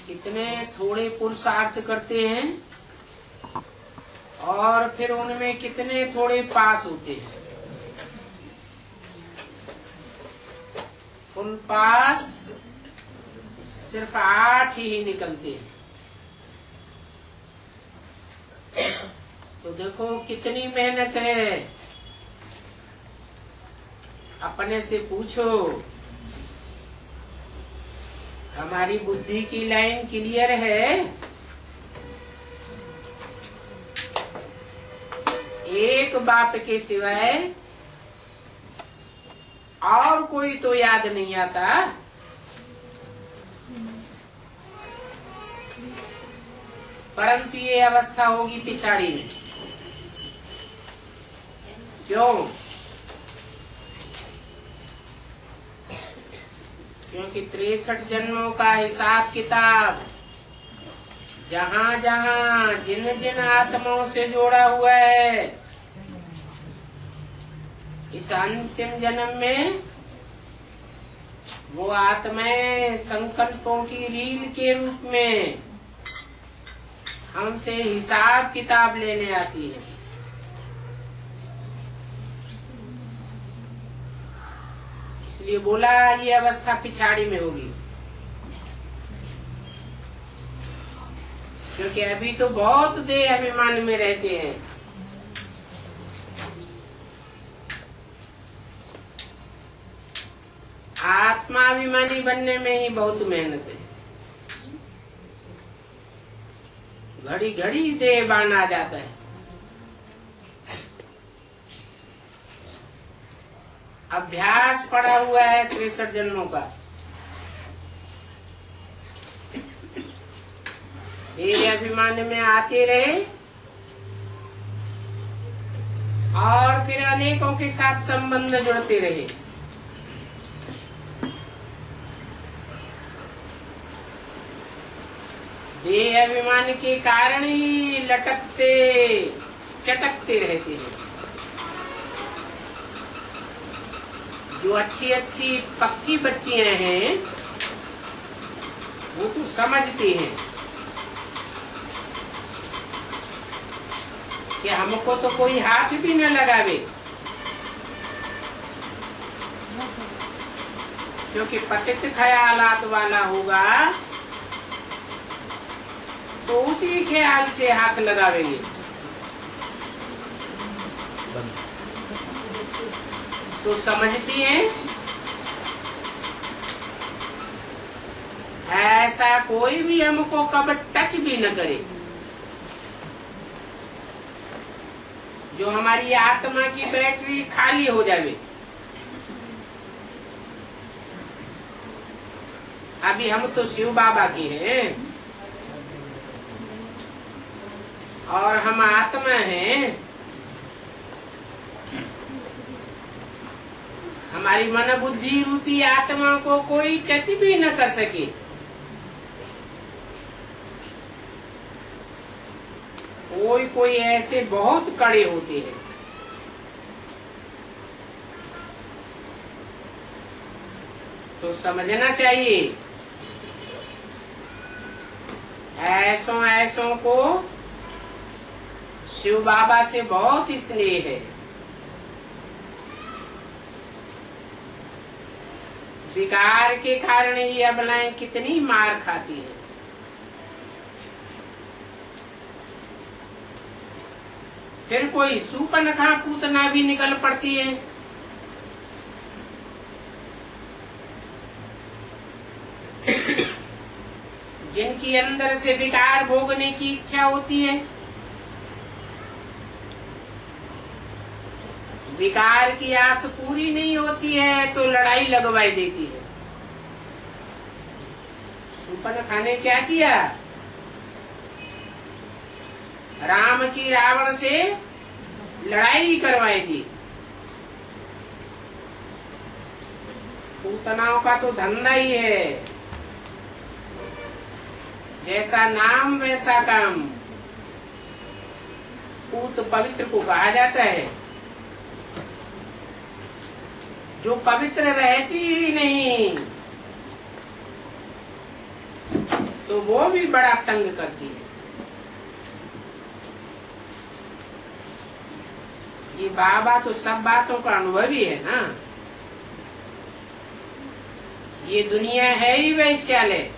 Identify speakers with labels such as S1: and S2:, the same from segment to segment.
S1: कितने थोड़े पुरुषार्थ करते हैं और फिर उनमें कितने थोड़े पास होते हैं। फुल पास सिर्फ 8 ही निकलते हैं। तो देखो कितनी मेहनत है। अपने से पूछो, हमारी बुद्धि की लाइन क्लियर है? एक बाप के सिवाय और कोई तो याद नहीं आता। परंतु ये अवस्था होगी पिछाड़ी में। क्यों? क्योंकि 63 जन्मों का हिसाब किताब जहाँ जहाँ जिन जिन आत्माओं से जोड़ा हुआ है, इस अंतिम जन्म में वो आत्माएं संकल्पों की रील के रूप में हमसे हिसाब किताब लेने आती है। इसलिए बोला ये अवस्था पिछाड़ी में होगी। क्योंकि अभी तो बहुत देह अभिमान में रहते हैं। आत्माभिमानी बनने में ही बहुत मेहनत है। घड़ी घड़ी देहबान आ जाता है। अभ्यास पड़ा हुआ है 63 जन्मों का। देह अभिमान में आते रहे और फिर अनेकों के साथ संबंध जुड़ते रहे। देह अभिमान के कारण ही लटकते चटकते रहते हैं। जो अच्छी अच्छी पक्की बच्चियां हैं वो तो समझती हैं कि हमको तो कोई हाथ भी न लगावे, क्योंकि पतित ख्यालात वाला होगा तो उसी ख्याल से हाथ लगावेंगे। तो समझती हैं ऐसा कोई भी हमको कब टच भी न करे। जो हमारी आत्मा की बैटरी खाली हो जावे। अभी हम तो शिव बाबा की हैं और हम आत्मा हैं। हमारी मन बुद्धि रूपी आत्मा को कोई टच भी न कर सके। कोई ऐसे बहुत कड़े होते हैं। तो समझना चाहिए ऐसों को शिव बाबा से बहुत स्नेह है। विकार के कारण ये अबलाएं कितनी मार खाती हैं। फिर कोई सूपनखा पूतना भी निकल पड़ती है। जिनकी अंदर से विकार भोगने की इच्छा होती है, विकार की आस पूरी नहीं होती है तो लड़ाई लगवाई देती है। सूपनखा ने क्या किया? राम की रावण से लड़ाई करवाई दी। पूतनाओं का तो धंधा ही है, जैसा नाम वैसा काम। पूत पवित्र को कहा जाता है। जो पवित्र रहती ही नहीं तो तो वो भी बड़ा तंग करती है। ये बाबा तो सब बातों का अनुभवी है ना। ये दुनिया है ही वैश्यालय।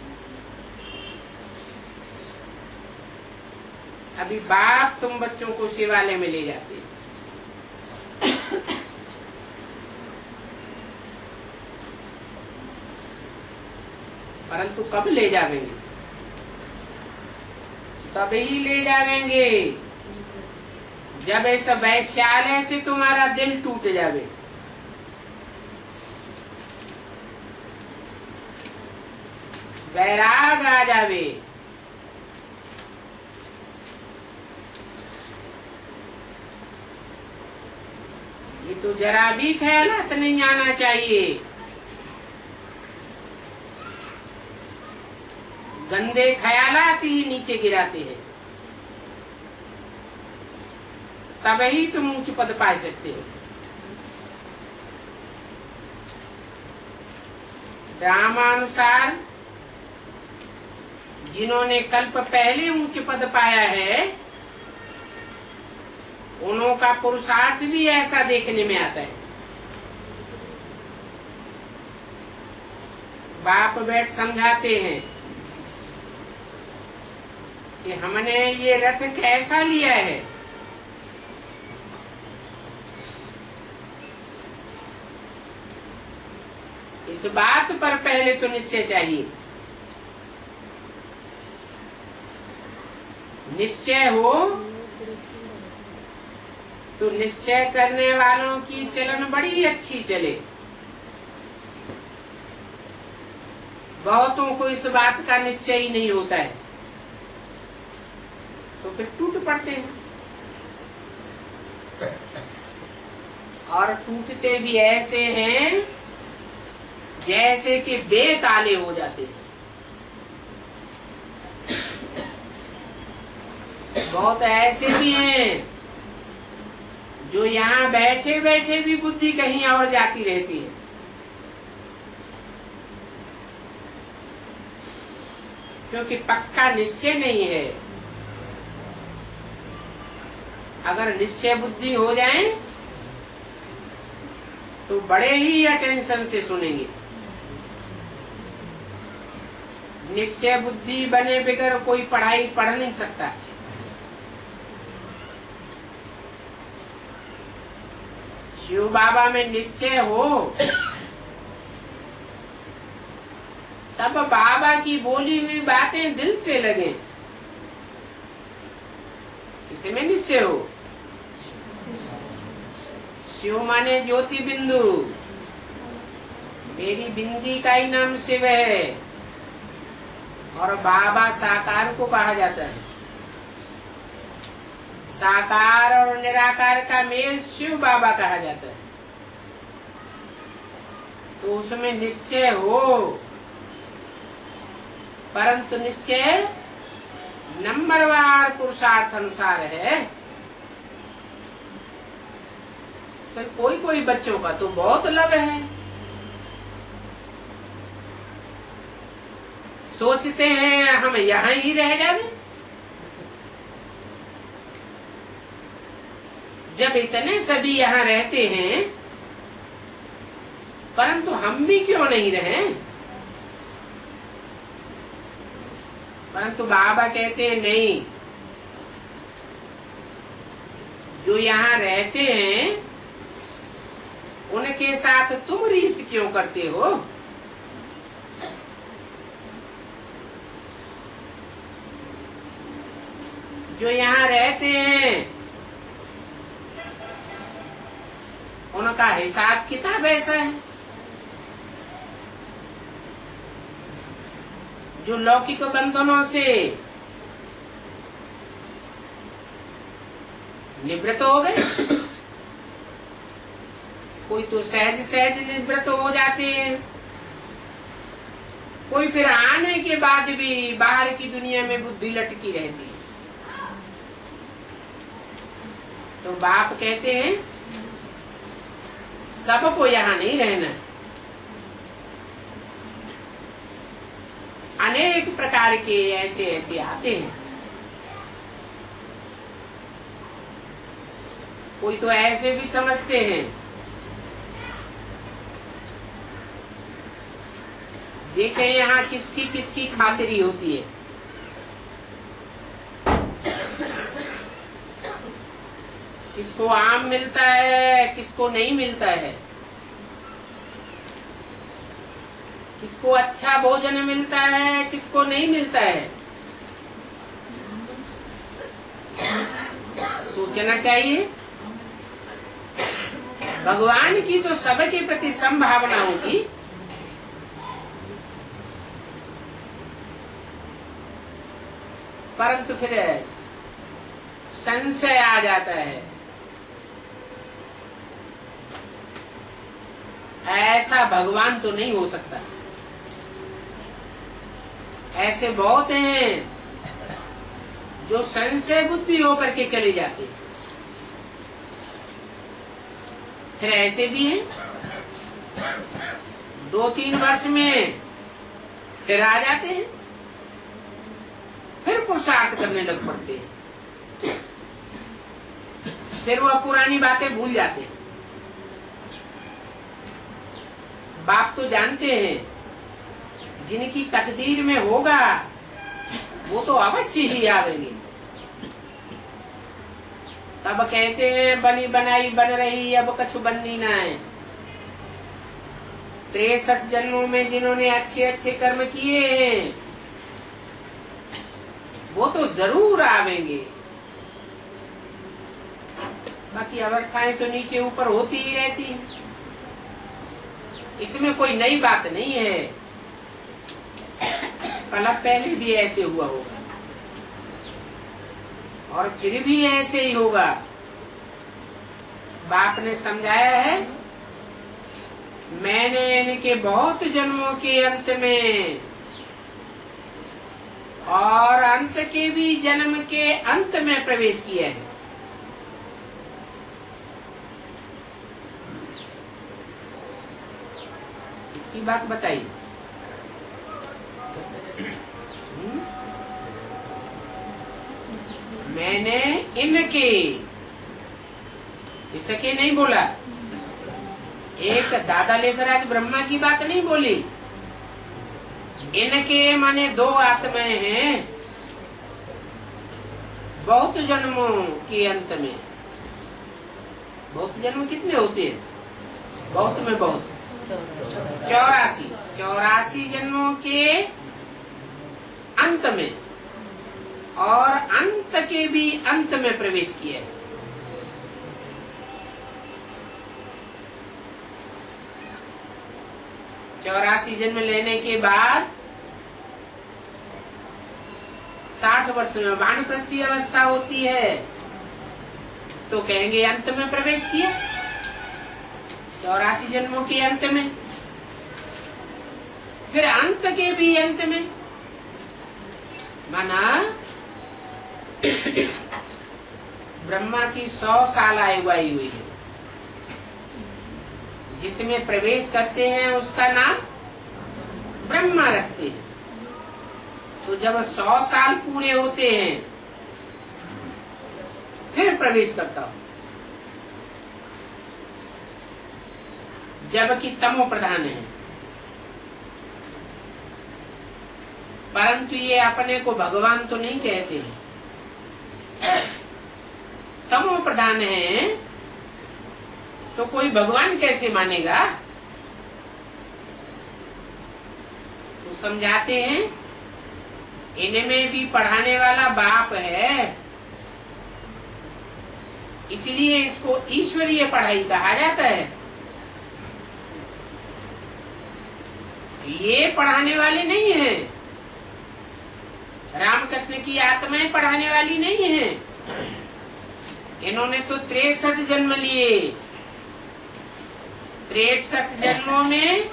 S1: अभी बाप तुम बच्चों को शिवालय में ले जाते हैं, परंतु कब ले जावेंगे? तभी ले जावेंगे जब ऐसा वैश्यालय से तुम्हारा दिल टूट जावे। वैराग आ जावे। ये तो जरा भी ख्यालात नहीं आना चाहिए। गंदे ख्यालात ही नीचे गिराते हैं, तभी तुम ऊंच पद पा सकते हो। रामानुसार जिन्होंने कल्प पहले ऊंच पद पाया है, उन्हों का पुरुषार्थ भी ऐसा देखने में आता है। बाप बैठ समझाते हैं कि हमने ये रथ कैसा लिया है। इस बात पर पहले तो निश्चय चाहिए। निश्चय हो तो निश्चय करने वालों की चलन बड़ी अच्छी चले। बहुतों को इस बात का निश्चय ही नहीं होता है, तो फिर टूट पड़ते हैं। और टूटते भी ऐसे हैं जैसे कि बेताले हो जाते हैं। बहुत ऐसे भी हैं जो यहाँ बैठे बैठे भी बुद्धि कहीं और जाती रहती है। क्योंकि पक्का निश्चय नहीं है। अगर निश्चय बुद्धि हो जाए तो बड़े ही अटेंशन से सुनेंगे। निश्चय बुद्धि बने बगैर कोई पढ़ाई पढ़ नहीं सकता। शिव बाबा में निश्चय हो तब बाबा की बोली हुई बातें दिल से लगे। इसमें निश्चय हो। शिव माने ज्योति बिंदु, मेरी बिंदी का ही नाम शिव है। और बाबा साकार को कहा जाता है। साकार और निराकार का मेल शिव बाबा कहा जाता है। तो उसमें निश्चय हो, परंतु निश्चय नंबरवार पुरुषार्थ अनुसार है। फिर कोई कोई बच्चों का तो बहुत लब है। सोचते हैं हम यहाँ ही रह जाए। जब इतने सभी यहाँ रहते हैं, परंतु हम भी क्यों नहीं रहे? परंतु बाबा कहते हैं नहीं, जो यहाँ रहते हैं उनके साथ तुम रीस क्यों करते हो? जो यहाँ रहते हैं उनका हिसाब किताब ऐसा है। जो लौकिक बंधनों से निवृत्त हो गए, कोई तो सहज सहज निवृत्त हो जाते हैं, कोई फिर आने के बाद भी बाहर की दुनिया में बुद्धि लटकी रहती है। तो बाप कहते हैं सबको यहाँ नहीं रहना। अनेक प्रकार के ऐसे ऐसे आते हैं। कोई तो ऐसे भी समझते हैं, देखें यहाँ किसकी किसकी खातिरी होती है। किसको आम मिलता है, किसको नहीं मिलता है, किसको अच्छा भोजन मिलता है, किसको नहीं मिलता है। सोचना चाहिए। भगवान की तो सबके प्रति संभावना होगी, परंतु फिर संशय आ जाता है। ऐसा भगवान तो नहीं हो सकता। ऐसे बहुत हैं जो संशय बुद्धि होकर के चले जाते हैं। फिर ऐसे भी हैं 2-3 वर्ष में फिर आ जाते हैं, फिर पुरुषार्थ करने लग पड़ते हैं, फिर वह पुरानी बातें भूल जाते हैं। बाप तो जानते हैं जिनकी तकदीर में होगा वो तो अवश्य ही आवेंगे। तब कहते हैं बनी बनाई बन रही, अब कछु बननी ना है। 63 जन्मों में जिन्होंने अच्छे अच्छे कर्म किए हैं वो तो जरूर आवेंगे। बाकी अवस्थाएं तो नीचे ऊपर होती ही रहती हैं, इसमें कोई नई बात नहीं है। कल पहले भी ऐसे हुआ होगा और फिर भी ऐसे ही होगा। बाप ने समझाया है, मैंने इनके बहुत जन्मों के अंत में और अंत के भी जन्म के अंत में प्रवेश किया है। इसकी बात बताइए। मैंने इनके, इसके नहीं बोला। एक दादा लेकर आज ब्रह्मा की बात नहीं बोली। इनके माने 2 आत्माएं हैं बहुत जन्मों के अंत में। बहुत जन्म कितने होते हैं? बहुत में बहुत 84 जन्मों के अंत में और अंत के भी अंत में प्रवेश किया है। चौरासी जन्म लेने के बाद 60 वर्ष में वानप्रस्थी अवस्था होती है, तो कहेंगे अंत में प्रवेश किया। 84 जन्मों के अंत में, फिर अंत के भी अंत में, माना ब्रह्मा की 100 साल आयु आई हुई है। जिसमें प्रवेश करते हैं उसका नाम ब्रह्मा रखते हैं। तो जब 100 साल पूरे होते हैं फिर प्रवेश करता हूं, जबकि तमो प्रधान है। परंतु ये अपने को भगवान तो नहीं कहते हैं, तमो प्रधान है, तो कोई भगवान कैसे मानेगा? तो समझाते हैं इनमें भी पढ़ाने वाला बाप है, इसलिए इसको ईश्वरीय पढ़ाई कहा जाता है। ये पढ़ाने वाले नहीं है, रामकृष्ण की आत्माएं पढ़ाने वाली नहीं है। इन्होंने तो 63 जन्म लिए। 63 जन्मों में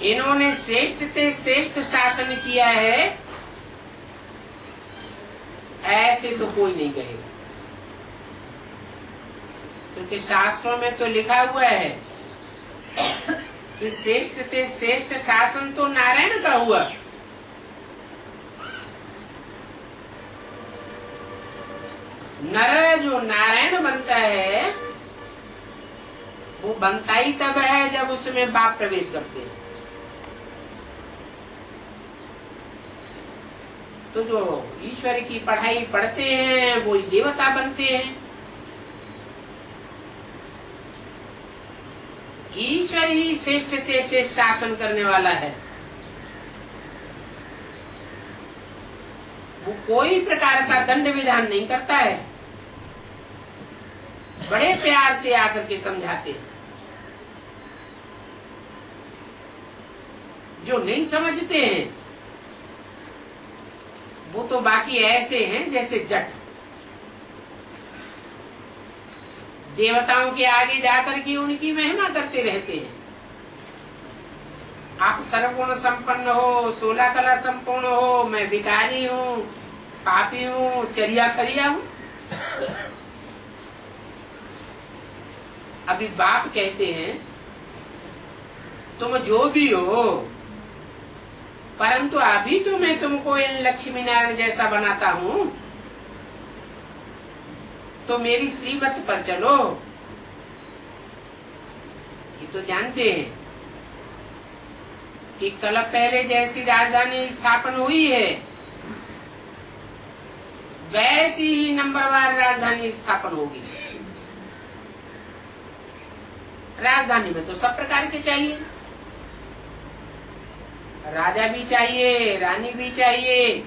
S1: इन्होंने श्रेष्ठ से श्रेष्ठ शासन किया है, ऐसे तो कोई नहीं कहेगा। क्योंकि शास्त्रों में तो लिखा हुआ है कि श्रेष्ठ से श्रेष्ठ शासन तो नारायण का हुआ, नर जो नारायण बनता है वो बनता ही तब है जब उसमें बाप प्रवेश करते हैं। तो जो ईश्वर की पढ़ाई पढ़ते हैं वो देवता बनते हैं। ईश्वर ही श्रेष्ठते से शासन करने वाला है। वो कोई प्रकार का दंड विधान नहीं करता है, बड़े प्यार से आकर के समझाते हैं। जो नहीं समझते हैं वो तो बाकी ऐसे हैं जैसे जट, देवताओं के आगे जाकर के उनकी महिमा करते रहते हैं। आप सर्वगुण संपन्न हो, 16 कला संपूर्ण हो, मैं भिखारी हूँ, पापी हूँ, चरिया खरिया हूँ। अभी बाप कहते हैं तुम जो भी हो, परंतु अभी तो मैं तुमको इन लक्ष्मी नारायण जैसा बनाता हूँ, तो मेरी श्रीमत पर चलो। ये तो जानते हैं कि कल पहले जैसी राजधानी स्थापन हुई है वैसी ही नंबरवार राजधानी स्थापन होगी। राजधानी में तो सब प्रकार के चाहिए, राजा भी चाहिए, रानी भी चाहिए,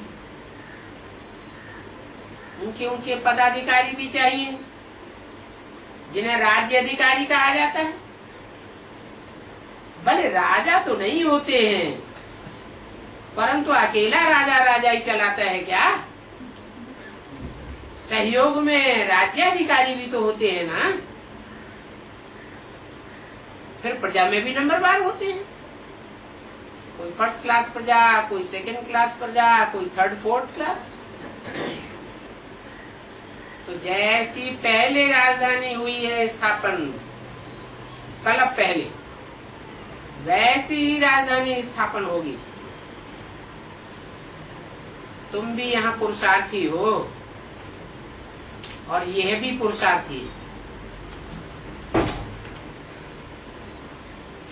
S1: ऊंचे ऊंचे पदाधिकारी भी चाहिए जिन्हें राज्य अधिकारी कहा जाता है। भले राजा तो नहीं होते हैं, परंतु अकेला राजा राजा ही चलाता है क्या? सहयोग में राज्याधिकारी भी तो होते हैं ना। फिर प्रजा में भी नंबरवार होते हैं, कोई फर्स्ट क्लास प्रजा, कोई सेकंड क्लास प्रजा, कोई थर्ड फोर्थ क्लास। तो जैसी पहले राजधानी हुई है स्थापन कल पहले, वैसी ही राजधानी स्थापन होगी। तुम भी यहाँ पुरुषार्थी हो और यह भी पुरुषार्थी है।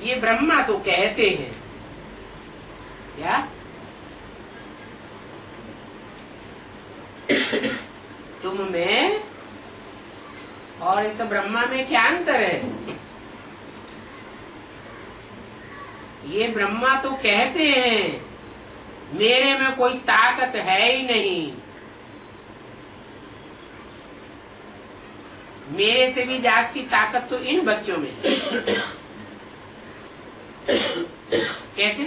S1: ये ब्रह्मा तो कहते हैं क्या? तुम में और इस ब्रह्मा में क्या अंतर है? ये ब्रह्मा तो कहते हैं मेरे में कोई ताकत है ही नहीं, मेरे से भी जास्ती ताकत तो इन बच्चों में है। कैसे?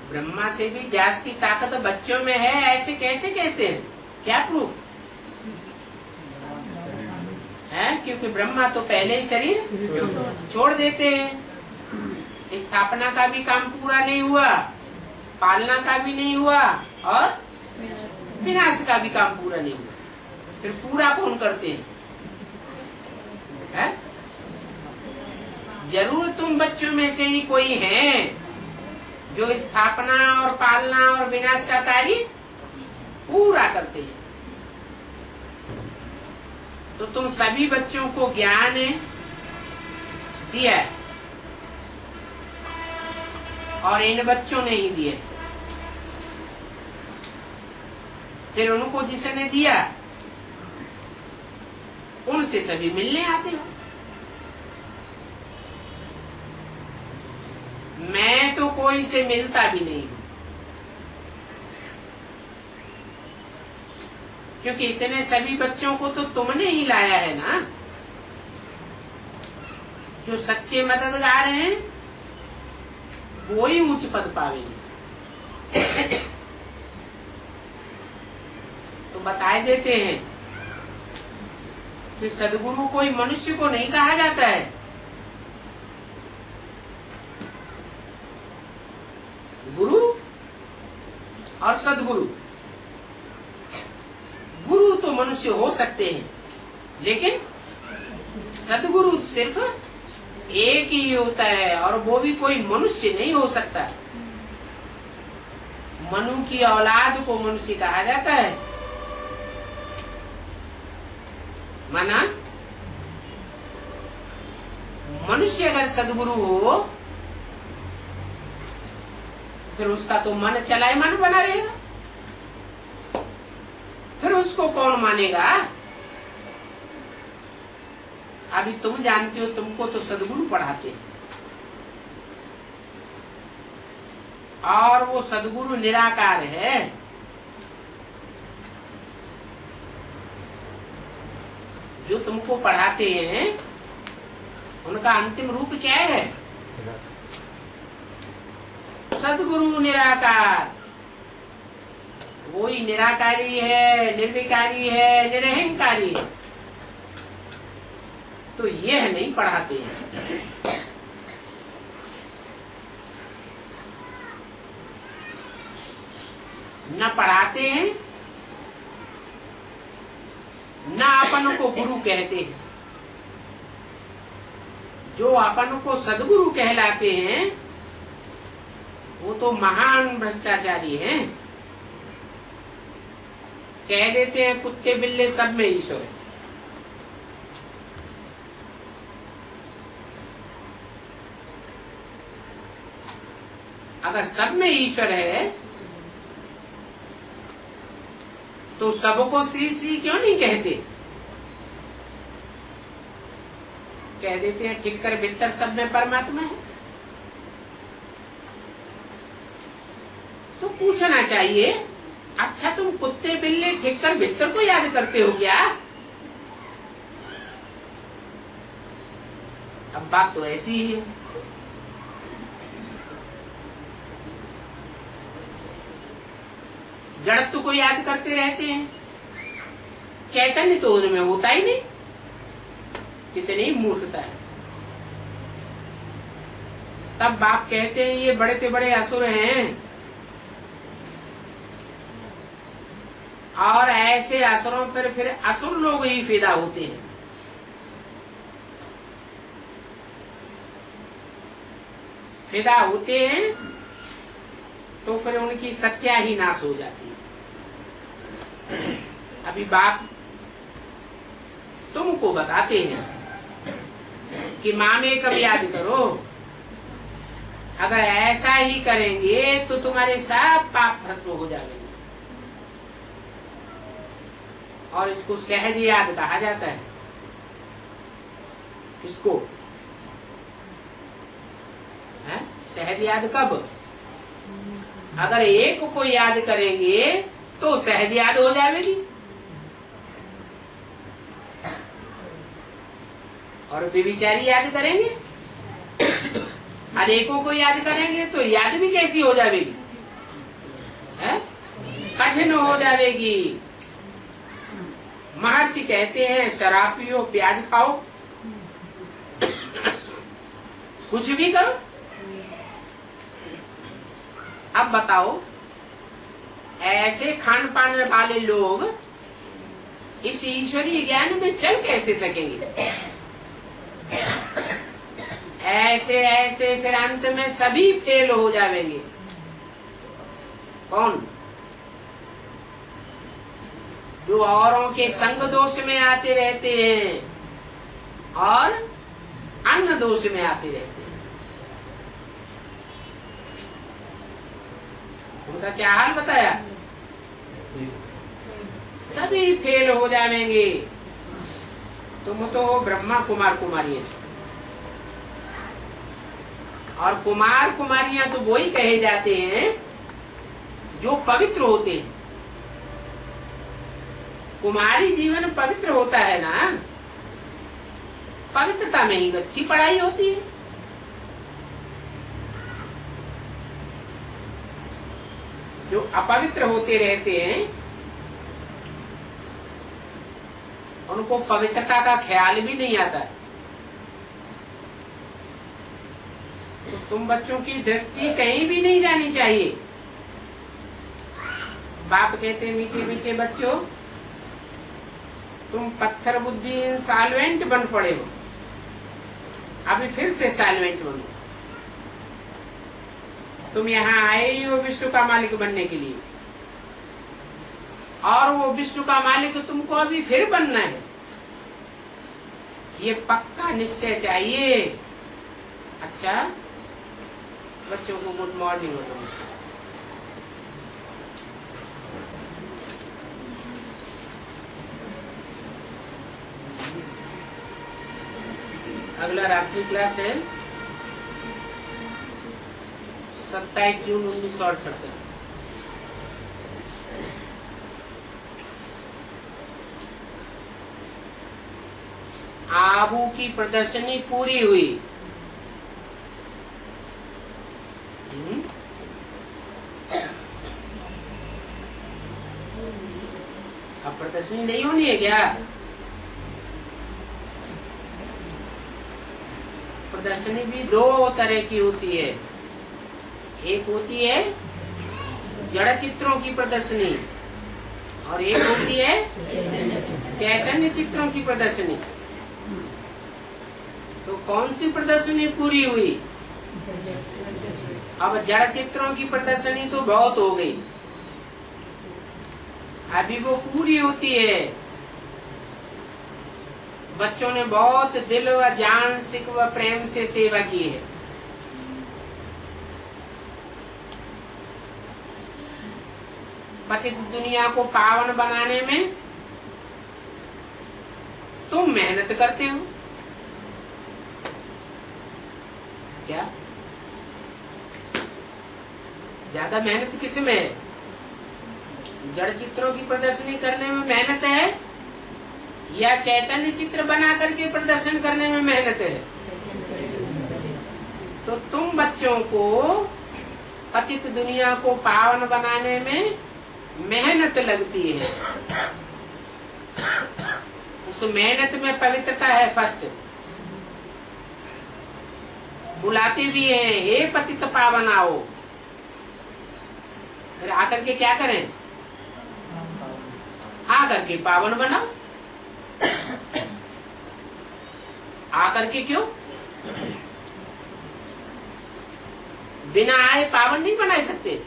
S1: ब्रह्मा से भी जास्ती ताकत बच्चों में है, ऐसे कैसे कहते हैं? क्या प्रूफ है? क्योंकि ब्रह्मा तो पहले ही शरीर छोड़ देते हैं। स्थापना का भी काम पूरा नहीं हुआ, पालना का भी नहीं हुआ और विनाश का भी काम पूरा नहीं हुआ। फिर पूरा कौन करते हैं? है? जरूर तुम बच्चों में से ही कोई है जो स्थापना और पालना और विनाश का कार्य पूरा करते हैं। तो तुम सभी बच्चों को ज्ञान दिया है और इन बच्चों ने ही दिया। फिर उनको जिसने दिया उनसे सभी मिलने आते हो। मैं तो कोई से मिलता भी नहीं हूं, क्योंकि इतने सभी बच्चों को तो तुमने ही लाया है ना। जो सच्चे मददगार हैं वो ही उच्च पद पावेंगे। तो बताए देते हैं कि सदगुरु कोई मनुष्य को नहीं कहा जाता है, गुरु और सदगुरु। गुरु तो मनुष्य हो सकते हैं, लेकिन सदगुरु सिर्फ एक ही होता है और वो भी कोई मनुष्य नहीं हो सकता। मनु की औलाद को मनुष्य कहा जाता है। माना मनुष्य अगर सदगुरु हो फिर उसका तो मन चलायमान बना रहेगा, फिर उसको कौन मानेगा। अभी तुम जानते हो, तुमको तो सदगुरु पढ़ाते हैं और वो सदगुरु निराकार है। जो तुमको पढ़ाते हैं उनका अंतिम रूप क्या है? सदगुरु निराकार। वही निराकारी है, निर्विकारी है, निरहंकारी है। तो यह नहीं पढ़ाते हैं। न पढ़ाते हैं, न अपन को गुरु कहते हैं। जो अपन को सदगुरु कहलाते हैं वो तो महान भ्रष्टाचारी हैं। कह देते हैं कुत्ते बिल्ले सब में ईश्वर है। अगर सब में ईश्वर है तो सबको श्री श्री क्यों नहीं कहते? कह देते हैं ठिक्कर भीतर सब में परमात्मा है। तो पूछना चाहिए, अच्छा तुम कुत्ते बिल्ले ठिक्कर भीतर को याद करते हो क्या? अब बात तो ऐसी ही है। जड़त्व को याद करते रहते हैं, चैतन्य तो उनमें होता ही नहीं। कितनी मूर्खता है। तब बाप कहते हैं ये बड़े से बड़े असुर हैं और ऐसे असुरों पर फिर असुर लोग ही फिदा होते हैं। फिदा होते हैं तो फिर उनकी सत्या ही नाश हो जाती है। अभी बाप तुमको बताते हैं कि मामे कब याद करो। अगर ऐसा ही करेंगे तो तुम्हारे सब पाप भस्म हो जाएंगे। और इसको सहज याद कहा जाता है। इसको है सहज याद कब? अगर एक को याद करेंगे तो सहज याद हो जाएगी और विचारी याद करेंगे, अनेकों को याद करेंगे तो याद भी कैसी हो जाएगी? कठिन हो जाएगी। महर्षि कहते हैं शराब पियो, प्याज खाओ, कुछ भी करो। अब बताओ ऐसे खान पान वाले लोग इस ईश्वरीय ज्ञान में चल कैसे सकेंगे? ऐसे ऐसे फिर अंत में सभी फेल हो जाएंगे। कौन? जो औरों के संग दोष में आते रहते हैं और अन्न दोष में आते रहते हैं। उनका क्या हाल बताया? सभी फेल हो जाएंगे। तुम तो हो ब्रह्मा कुमार कुमारियां, और कुमार कुमारियां तो वही कहे जाते हैं जो पवित्र होते हैं। कुमारी जीवन पवित्र होता है ना, पवित्रता में ही अच्छी पढ़ाई होती है। जो अपवित्र होते रहते हैं उनको पवित्रता का ख्याल भी नहीं आता। तो तुम बच्चों की दृष्टि कहीं भी नहीं जानी चाहिए। बाप कहते मीठे मीठे बच्चों, तुम पत्थर बुद्धि साल्वेंट बन पड़े हो, अभी फिर से साल्वेंट बनो। तुम यहाँ आए ही हो विश्व का मालिक बनने के लिए, और वो विश्व का मालिक तुमको अभी फिर बनना है। ये पक्का निश्चय चाहिए। अच्छा, बच्चों को गुड मॉर्निंग और नमस्कार। अगला रात्रि क्लास है 27 जून 1968। आबू की प्रदर्शनी पूरी हुई। अब प्रदर्शनी नहीं होनी है क्या? प्रदर्शनी भी दो तरह की होती है। एक होती है जड़ चित्रों की प्रदर्शनी और एक होती है चैतन्य चित्रों की प्रदर्शनी। तो कौन सी प्रदर्शनी पूरी हुई? अब जड़ चित्रों की प्रदर्शनी तो बहुत हो गई, अभी वो पूरी होती है। बच्चों ने बहुत दिल व जान सिक व प्रेम से सेवा की है। पतित दुनिया को पावन बनाने में तुम मेहनत करते हो क्या? ज्यादा मेहनत किसमें है? जड़ चित्रों की प्रदर्शनी करने में मेहनत है या चैतन्य चित्र बना करके प्रदर्शन करने में मेहनत है? तो तुम बच्चों को पतित दुनिया को पावन बनाने में मेहनत लगती है। उस मेहनत में पवित्रता है। फर्स्ट बुलाते भी हैं, हे पतित पावन आओ। फिर आकर के क्या करें? आकर के पावन बनाओ। आकर के क्यों? बिना आए पावन नहीं बना सकते।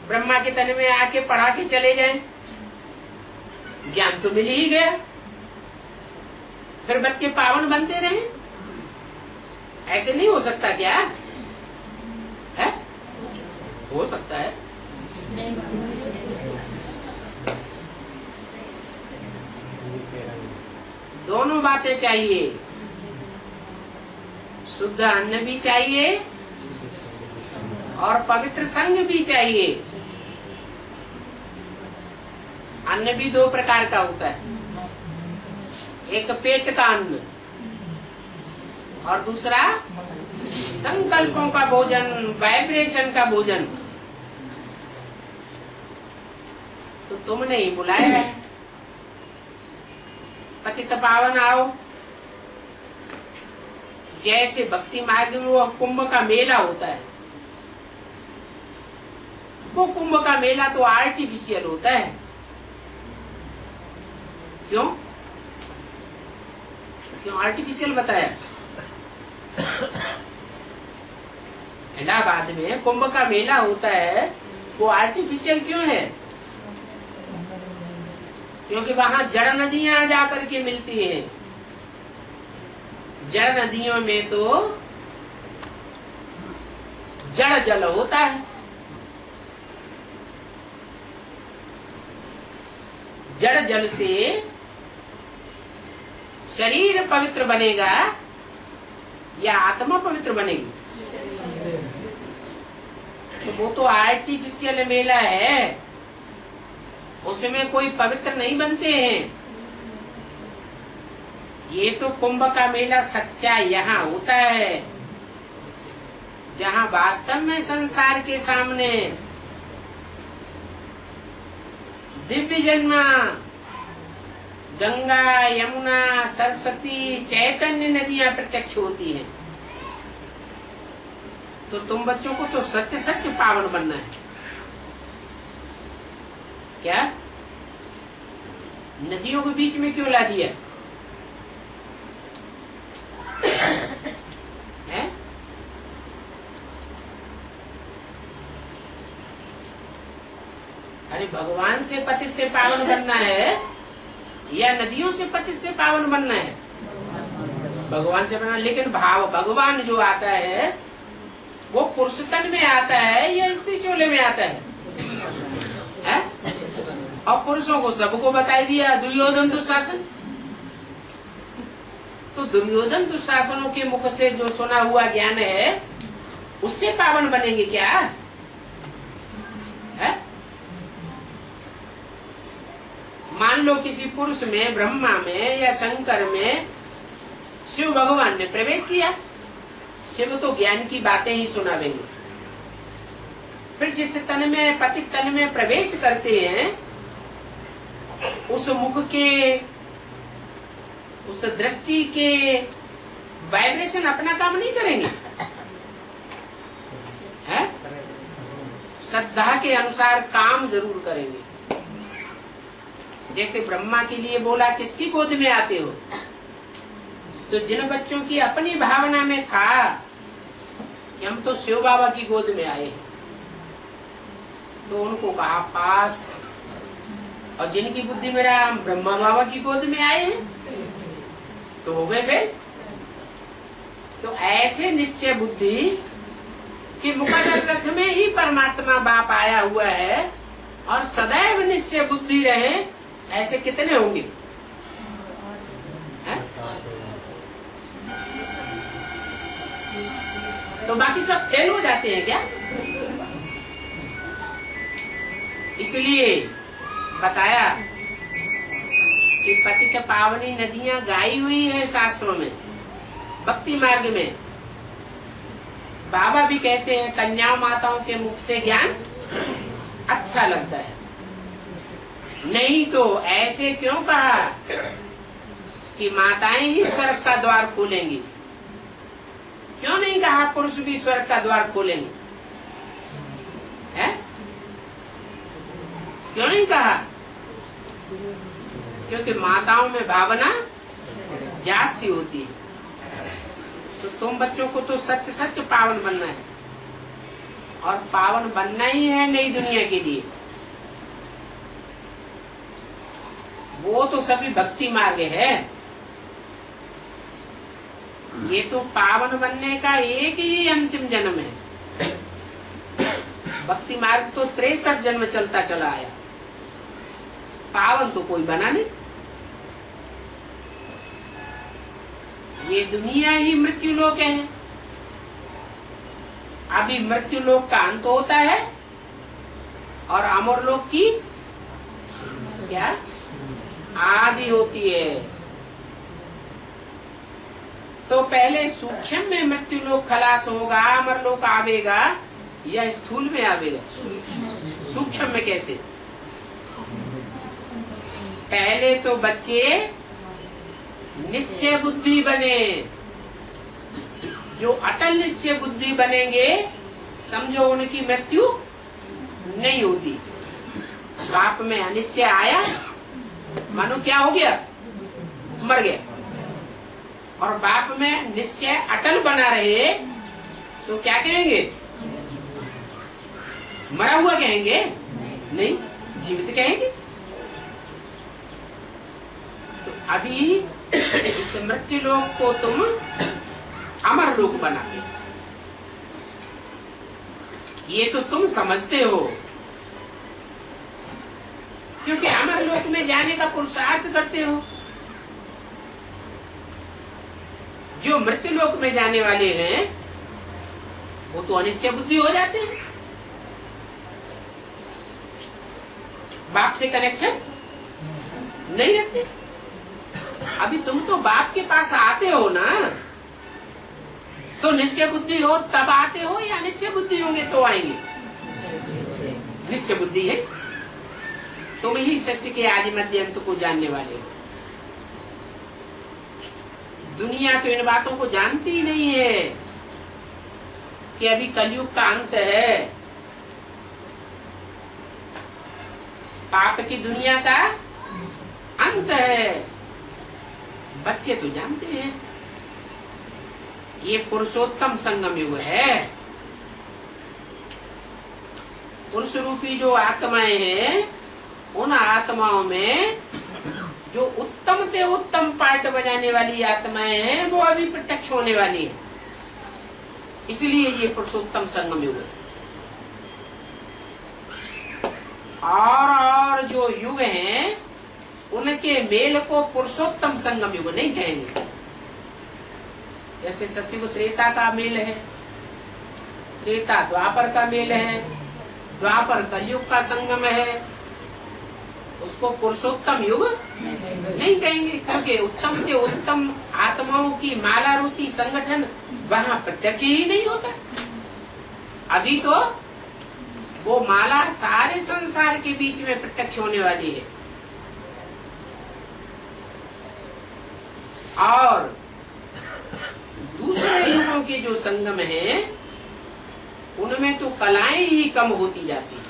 S1: ब्रह्मा के तन में आके पढ़ा के चले जाएं, ज्ञान तो मिल ही गया। फिर बच्चे पावन बनते रहे। ऐसे नहीं हो सकता क्या? है? हो सकता है। दोनों बातें चाहिए। शुद्ध अन्न भी चाहिए और पवित्र संग भी चाहिए। अन्न भी दो प्रकार का होता है, एक पेट का अन्न और दूसरा संकल्पों का भोजन, वाइब्रेशन का भोजन। तो तुमने ही बुलाया है, पतित पावन आओ। जैसे भक्ति मार्ग में वो कुंभ का मेला होता है, वो कुंभ का मेला तो आर्टिफिशियल होता है। क्यों? क्यों आर्टिफिशियल बताया? इलाहाबाद में कुंभ का मेला होता है, वो आर्टिफिशियल क्यों है? क्योंकि वहां जड़ नदियां जाकर के मिलती हैं। जड़ नदियों में तो जड़ जल होता है। जड़ जल से शरीर पवित्र बनेगा या आत्मा पवित्र बनेगी? तो वो तो आर्टिफिशियल मेला है, उसमें कोई पवित्र नहीं बनते हैं। ये तो कुंभ का मेला सच्चा यहाँ होता है, जहाँ वास्तव में संसार के सामने दिव्य जन्म गंगा, यमुना, सरस्वती, चैतन्य नदियां प्रत्यक्ष होती हैं। तो तुम बच्चों को तो सच सच पावन बनना है। क्या नदियों के बीच में क्यों ला दिया है? यानी भगवान से पतित से पावन बनना है या नदियों से पतित से पावन बनना है? भगवान से बनना। लेकिन भाव भगवान जो आता है वो पुरुष तन में आता है या स्त्री चोले में आता है? और पुरुषों को सबको बताई दिया दुर्योधन दुशासन। तो दुर्योधन दुशासनों के मुख से जो सुना हुआ ज्ञान है उससे पावन बनेंगे क्या है? मान लो किसी पुरुष में, ब्रह्मा में या शंकर में शिव भगवान ने प्रवेश किया, शिव तो ज्ञान की बातें ही सुनावेंगे। फिर जिस तन में, पतित तन में प्रवेश करते हैं उस मुख के, उस दृष्टि के वाइब्रेशन अपना काम नहीं करेंगे, है? श्रद्धा के अनुसार काम जरूर करेंगे। जैसे ब्रह्मा के लिए बोला किसकी गोद में आते हो, तो जिन बच्चों की अपनी भावना में था कि हम तो शिव बाबा की गोद में आए, तो उनको कहा पास। और जिनकी बुद्धि में रहा हम ब्रह्मा बाबा की गोद में आए हैं, तो हो गए फिर। तो ऐसे निश्चय बुद्धि कि मुकद्दर रथ में ही परमात्मा बाप आया हुआ है और सदैव निश्चय बुद्धि रहे, ऐसे कितने होंगे? तो बाकी सब फेल हो जाते हैं क्या? इसलिए बताया कि पतित पावनी नदियां गाई हुई है शास्त्रों में, भक्ति मार्ग में। बाबा भी कहते हैं कन्या माताओं के मुख से ज्ञान अच्छा लगता है। नहीं तो ऐसे क्यों कहा कि माताएं ही स्वर्ग का द्वार खोलेंगी? क्यों नहीं कहा पुरुष भी स्वर्ग का द्वार खोलेंगे? है? क्यों नहीं कहा? क्योंकि माताओं में भावना जास्ती होती है। तो तुम बच्चों को तो सच सच पावन बनना है, और पावन बनना ही है नई दुनिया के लिए। वो तो सभी भक्ति मार्ग है। ये तो पावन बनने का एक ही अंतिम जन्म है। भक्ति मार्ग तो 63 जन्म चलता चला आया, पावन तो कोई बना नहीं। ये दुनिया ही मृत्यु लोक है। अभी मृत्यु लोक का अंत होता है और अमर लोक की क्या आदि होती है। तो पहले सूक्ष्म में मृत्यु लोक खलास होगा, अमर लोक आवेगा, या स्थूल में आवेगा? सूक्ष्म में कैसे? पहले तो बच्चे निश्चय बुद्धि बने। जो अटल निश्चय बुद्धि बनेंगे, समझो उनकी मृत्यु नहीं होती। बाप में अनिश्चय आया, मानो क्या हो गया? मर गया। और बाप में निश्चय अटल बना रहे तो क्या कहेंगे? मरा हुआ कहेंगे? नहीं, जीवित कहेंगे। तो अभी इस मृत्यु लोक को तुम अमर लोक बना, ये तो तुम समझते हो, क्योंकि अमर लोक में जाने का पुरुषार्थ करते हो। जो मृत्यु लोक में जाने वाले हैं वो तो अनिश्चय बुद्धि हो जाते हैं, बाप से कनेक्शन नहीं रखते। अभी तुम तो बाप के पास आते हो ना, तो निश्चय बुद्धि हो तब आते हो, या निश्चय बुद्धि होंगे तो आएंगे? निश्चय बुद्धि है, तुम ही सत्य के आदि मध्य अंत को जानने वाले हो। दुनिया तो इन बातों को जानती ही नहीं है कि अभी कलयुग का अंत है, पाप की दुनिया का अंत है। बच्चे तो जानते हैं ये पुरुषोत्तम संगम युग है, पुरुष रूपी जो आत्माएं हैं, उन आत्माओं में जो उत्तम से उत्तम पार्ट बजाने वाली आत्माएं हैं, वो अभी प्रत्यक्ष होने वाली है। इसलिए ये पुरुषोत्तम संगम युग है। और जो युग हैं, उनके मेल को पुरुषोत्तम संगम युग नहीं कहेंगे। जैसे सतयुग त्रेता का मेल है, त्रेता द्वापर का मेल है, द्वापर कलयुग का संगम है, उसको पुरुषोत्तम युग नहीं कहेंगे, क्योंकि उत्तम से उत्तम आत्माओं की माला रूपी संगठन वहाँ प्रत्यक्ष ही नहीं होता। अभी तो वो माला सारे संसार के बीच में प्रत्यक्ष होने वाली है। और दूसरे युगों के जो संगम हैं, उनमें तो कलाएं ही कम होती जाती हैं।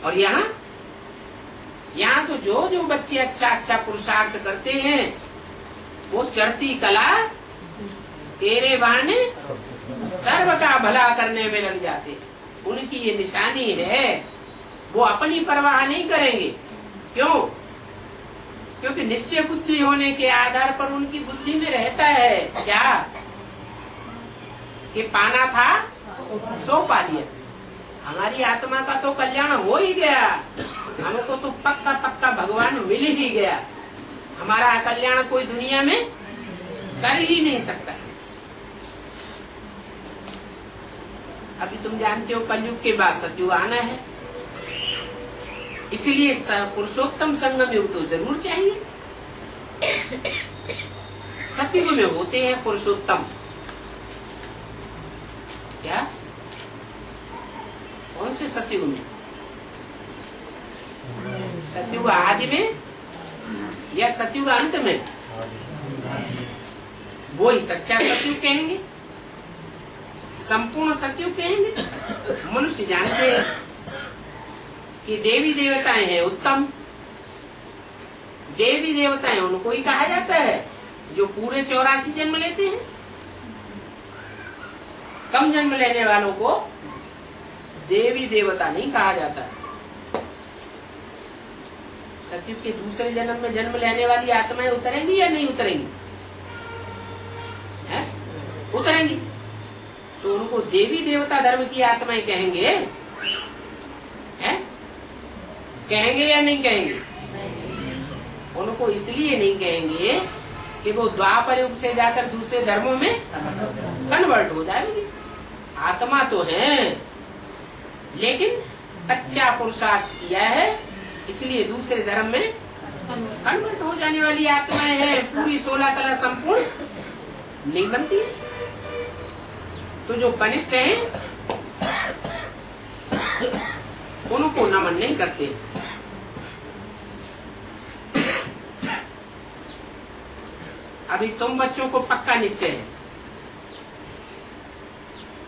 S1: और यहाँ तो जो बच्चे अच्छा पुरुषार्थ करते हैं, वो चढ़ती कला तेरे बहाने सर्व का भला करने में लग जाते हैं। उनकी ये निशानी है, वो अपनी परवाह नहीं करेंगे। क्यों? क्योंकि निश्चय बुद्धि होने के आधार पर उनकी बुद्धि में रहता है क्या कि पाना था सो पा लिया। हमारी आत्मा का तो कल्याण हो ही गया, हमको तो पक्का भगवान मिल ही गया। हमारा कल्याण कोई दुनिया में कर ही नहीं सकता। अभी तुम जानते हो कलयुग के बाद सतयुग आना है, इसीलिए पुरुषोत्तम संगम युग तो जरूर चाहिए। सतयुग में होते हैं पुरुषोत्तम। क्या? कौन से सतयुग में? सतयुग आदि में या सतयुग अंत में? वो ही सच्चा सतयुग कहेंगे, संपूर्ण सतयुग कहेंगे। मनुष्य जानते हैं कि देवी देवताएं हैं उत्तम। देवी देवताएं उनको ही कहा जाता है जो पूरे 84 जन्म लेते हैं। कम जन्म लेने वालों को देवी देवता नहीं कहा जाता। सतयुग के दूसरे जन्म में जन्म लेने वाली आत्माएं उतरेंगी या नहीं उतरेंगी? है? उतरेंगी। तो उनको देवी देवता धर्म की आत्माएं कहेंगे, हैं? कहेंगे या नहीं कहेंगे? उनको इसलिए नहीं कहेंगे कि वो द्वापर युग से जाकर दूसरे धर्मों में कन्वर्ट हो जाएंगे। आत्मा तो है, लेकिन कच्चा पुरुषार्थ किया है, इसलिए दूसरे धर्म में कन्वर्ट हो जाने वाली आत्माएं हैं। पूरी 16 कला संपूर्ण नहीं बनती। तो जो कनिष्ठ हैं, उनको नमन नहीं करते। अभी तुम बच्चों को पक्का निश्चय है,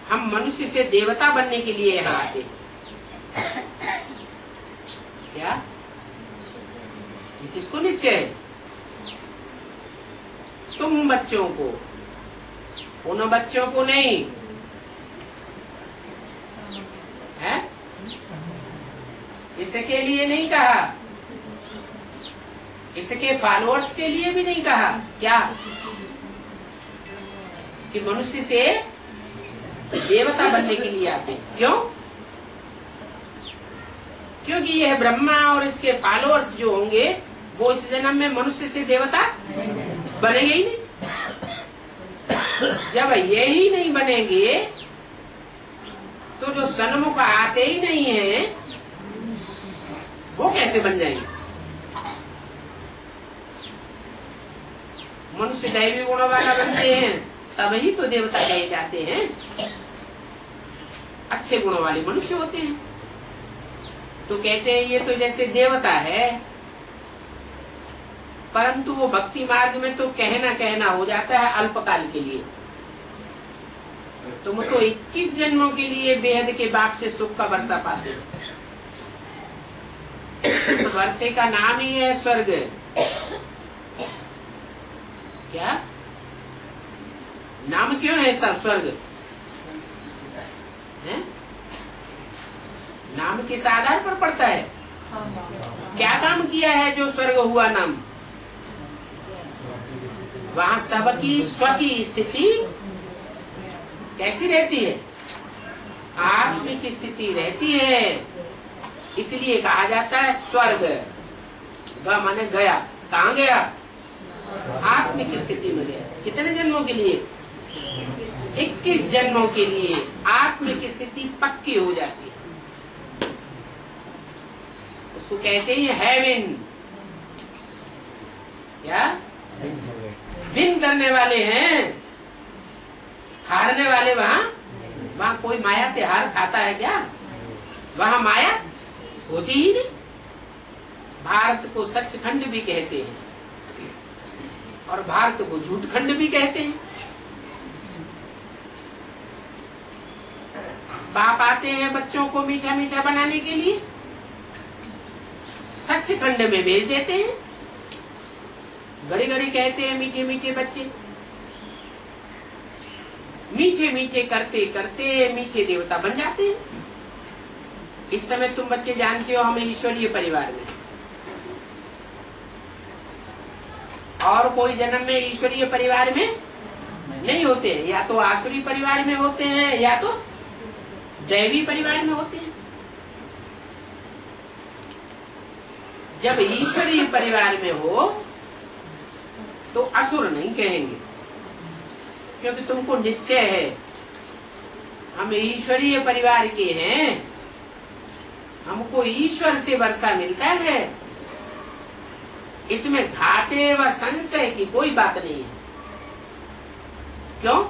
S1: हम मनुष्य से देवता बनने के लिए यहाँ आते। क्या ये किसको निश्चय है? तुम बच्चों को, उन बच्चों को नहीं है। इसके लिए नहीं कहा, इसके फॉलोअर्स के लिए भी नहीं कहा। क्या कि मनुष्य से देवता बनने के लिए आते। क्यों? क्योंकि यह ब्रह्मा और इसके फॉलोअर्स जो होंगे, वो इस जन्म में मनुष्य से देवता बनेंगे ही नहीं। जब ये ही नहीं बनेंगे, तो जो सन्मुख आते ही नहीं है, वो कैसे बन जाएंगे? मनुष्य दैवी गुणों वाला बनते हैं, तभी तो देवता कहे जाते हैं। अच्छे गुणों वाले मनुष्य होते हैं तो कहते हैं ये तो जैसे देवता है, परंतु वो भक्ति मार्ग में तो कहना हो जाता है अल्पकाल के लिए। तुम तो 21 जन्मों के लिए बेहद के बाप से सुख का वर्षा पाते हो। उस वर्षे का नाम ही है स्वर्ग। क्या नाम क्यों है सब स्वर्ग है? नाम किस आधार पर पड़ता है? क्या काम किया है जो स्वर्ग हुआ नाम? वहां सबकी स्व की स्थिति कैसी रहती है? आत्मिक स्थिति रहती है, इसलिए कहा जाता है स्वर्ग। ग माने गया, कहाँ गया? आत्मिक स्थिति में गया। कितने जन्मों के लिए? 21 जन्मों के लिए आत्मिक स्थिति पक्की हो जाती है। उसको कहते हैं हेवन। क्या? विन करने वाले हैं, हारने वाले वहां कोई माया से हार खाता है क्या? वहां माया होती ही नहीं। भारत को सचखंड भी कहते हैं और भारत को झूठखंड भी कहते हैं। बाप आते हैं बच्चों को मीठा मीठा बनाने के लिए, सचखंड में भेज देते हैं। घड़ी घड़ी कहते हैं मीठे मीठे बच्चे। मीठे मीठे करते करते मीठे देवता बन जाते हैं। इस समय तुम बच्चे जानते हो हमें ईश्वरीय परिवार में, और कोई जन्म में ईश्वरीय परिवार में नहीं होते हैं। या तो आसुरी परिवार में होते हैं या तो दैवी परिवार में होते हैं। जब ईश्वरीय परिवार में हो तो असुर नहीं कहेंगे, क्योंकि तुमको निश्चय है हम ईश्वरीय परिवार के हैं, हमको ईश्वर से वर्षा मिलता है, इसमें घाटे व संशय की कोई बात नहीं है। क्यों?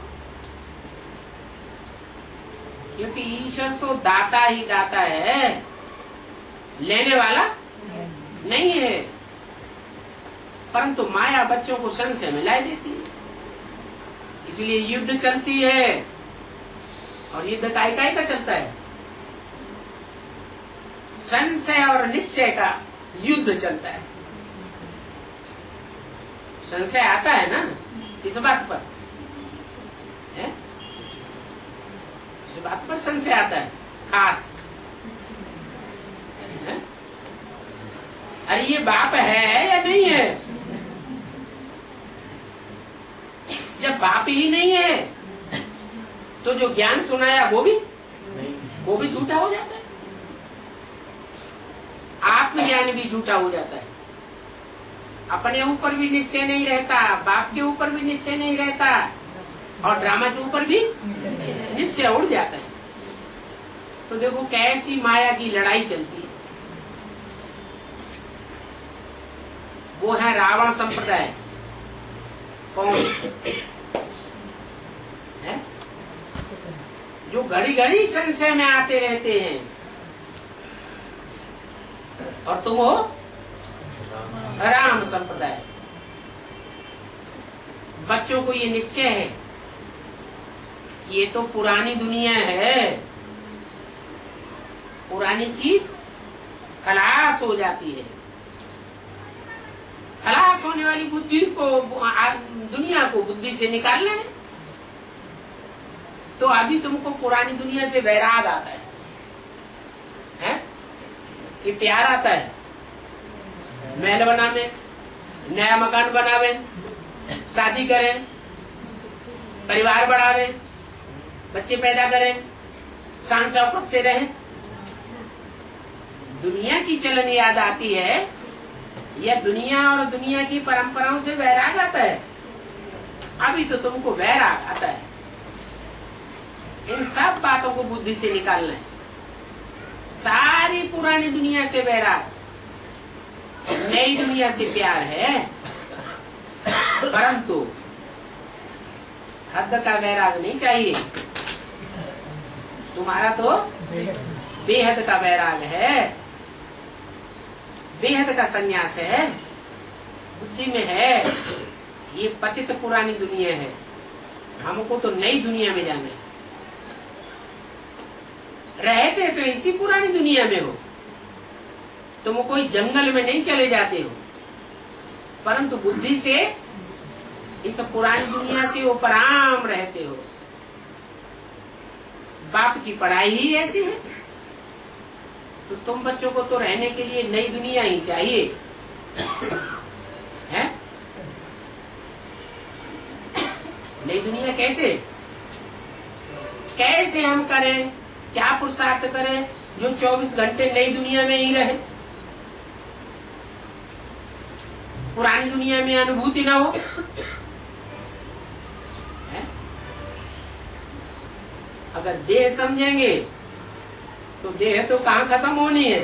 S1: क्योंकि ईश्वर तो दाता ही दाता है, लेने वाला नहीं है। परंतु माया बच्चों को संशय में ला देती है, इसलिए युद्ध चलती है। और युद्ध काय काय का चलता है? संशय और निश्चय का युद्ध चलता है। संशय आता है ना इस बात पर है? इस बात पर संशय आता है खास है? अरे ये बाप है या नहीं है? जब बाप ही नहीं है तो जो ज्ञान सुनाया वो भी झूठा हो जाता है। आत्मज्ञान भी झूठा हो जाता है। अपने ऊपर भी निश्चय नहीं रहता, बाप के ऊपर भी निश्चय नहीं रहता, और ड्रामा के ऊपर भी निश्चय उड़ जाता है। तो देखो कैसी माया की लड़ाई चलती है। वो है रावण संप्रदाय। कौन है? जो घड़ी घड़ी संशय में आते रहते हैं। और तुम हो राम संप्रदाय। बच्चों को ये निश्चय है ये तो पुरानी दुनिया है, पुरानी चीज खलास हो जाती है। खलास होने वाली बुद्धि को, दुनिया को बुद्धि से निकालना है। तो अभी तुमको पुरानी दुनिया से वैराग आता है? ये प्यार आता है। महल बनावे, नया मकान बनावे, शादी करें, परिवार बढ़ावे, बच्चे पैदा करें, शान शौकत से रहें। दुनिया की चलन याद आती है या दुनिया और दुनिया की परंपराओं से वैराग आता है? अभी तो तुमको वैराग आता है। इन सब बातों को बुद्धि से निकालना है। सारी पुरानी दुनिया से वैराग, नई दुनिया से प्यार है, परंतु हद का वैराग नहीं चाहिए। तुम्हारा तो बेहद का वैराग है, बेहद का संन्यास है, बुद्धि में है। ये पतित पुरानी दुनिया है, हमको तो नई दुनिया में जाना है। रहते तो इसी पुरानी दुनिया में हो, तुम कोई जंगल में नहीं चले जाते हो, परंतु बुद्धि से इस पुरानी दुनिया से उपराम रहते हो। बाप की पढ़ाई ही ऐसी है। तो तुम बच्चों को तो रहने के लिए नई दुनिया ही चाहिए, है? नई दुनिया कैसे कैसे हम करें? क्या पुरुषार्थ करें जो 24 घंटे नई दुनिया में ही रहे, पुरानी दुनिया में अनुभूति ना हो? है? अगर देह समझेंगे तो देह तो कहाँ खत्म होनी है,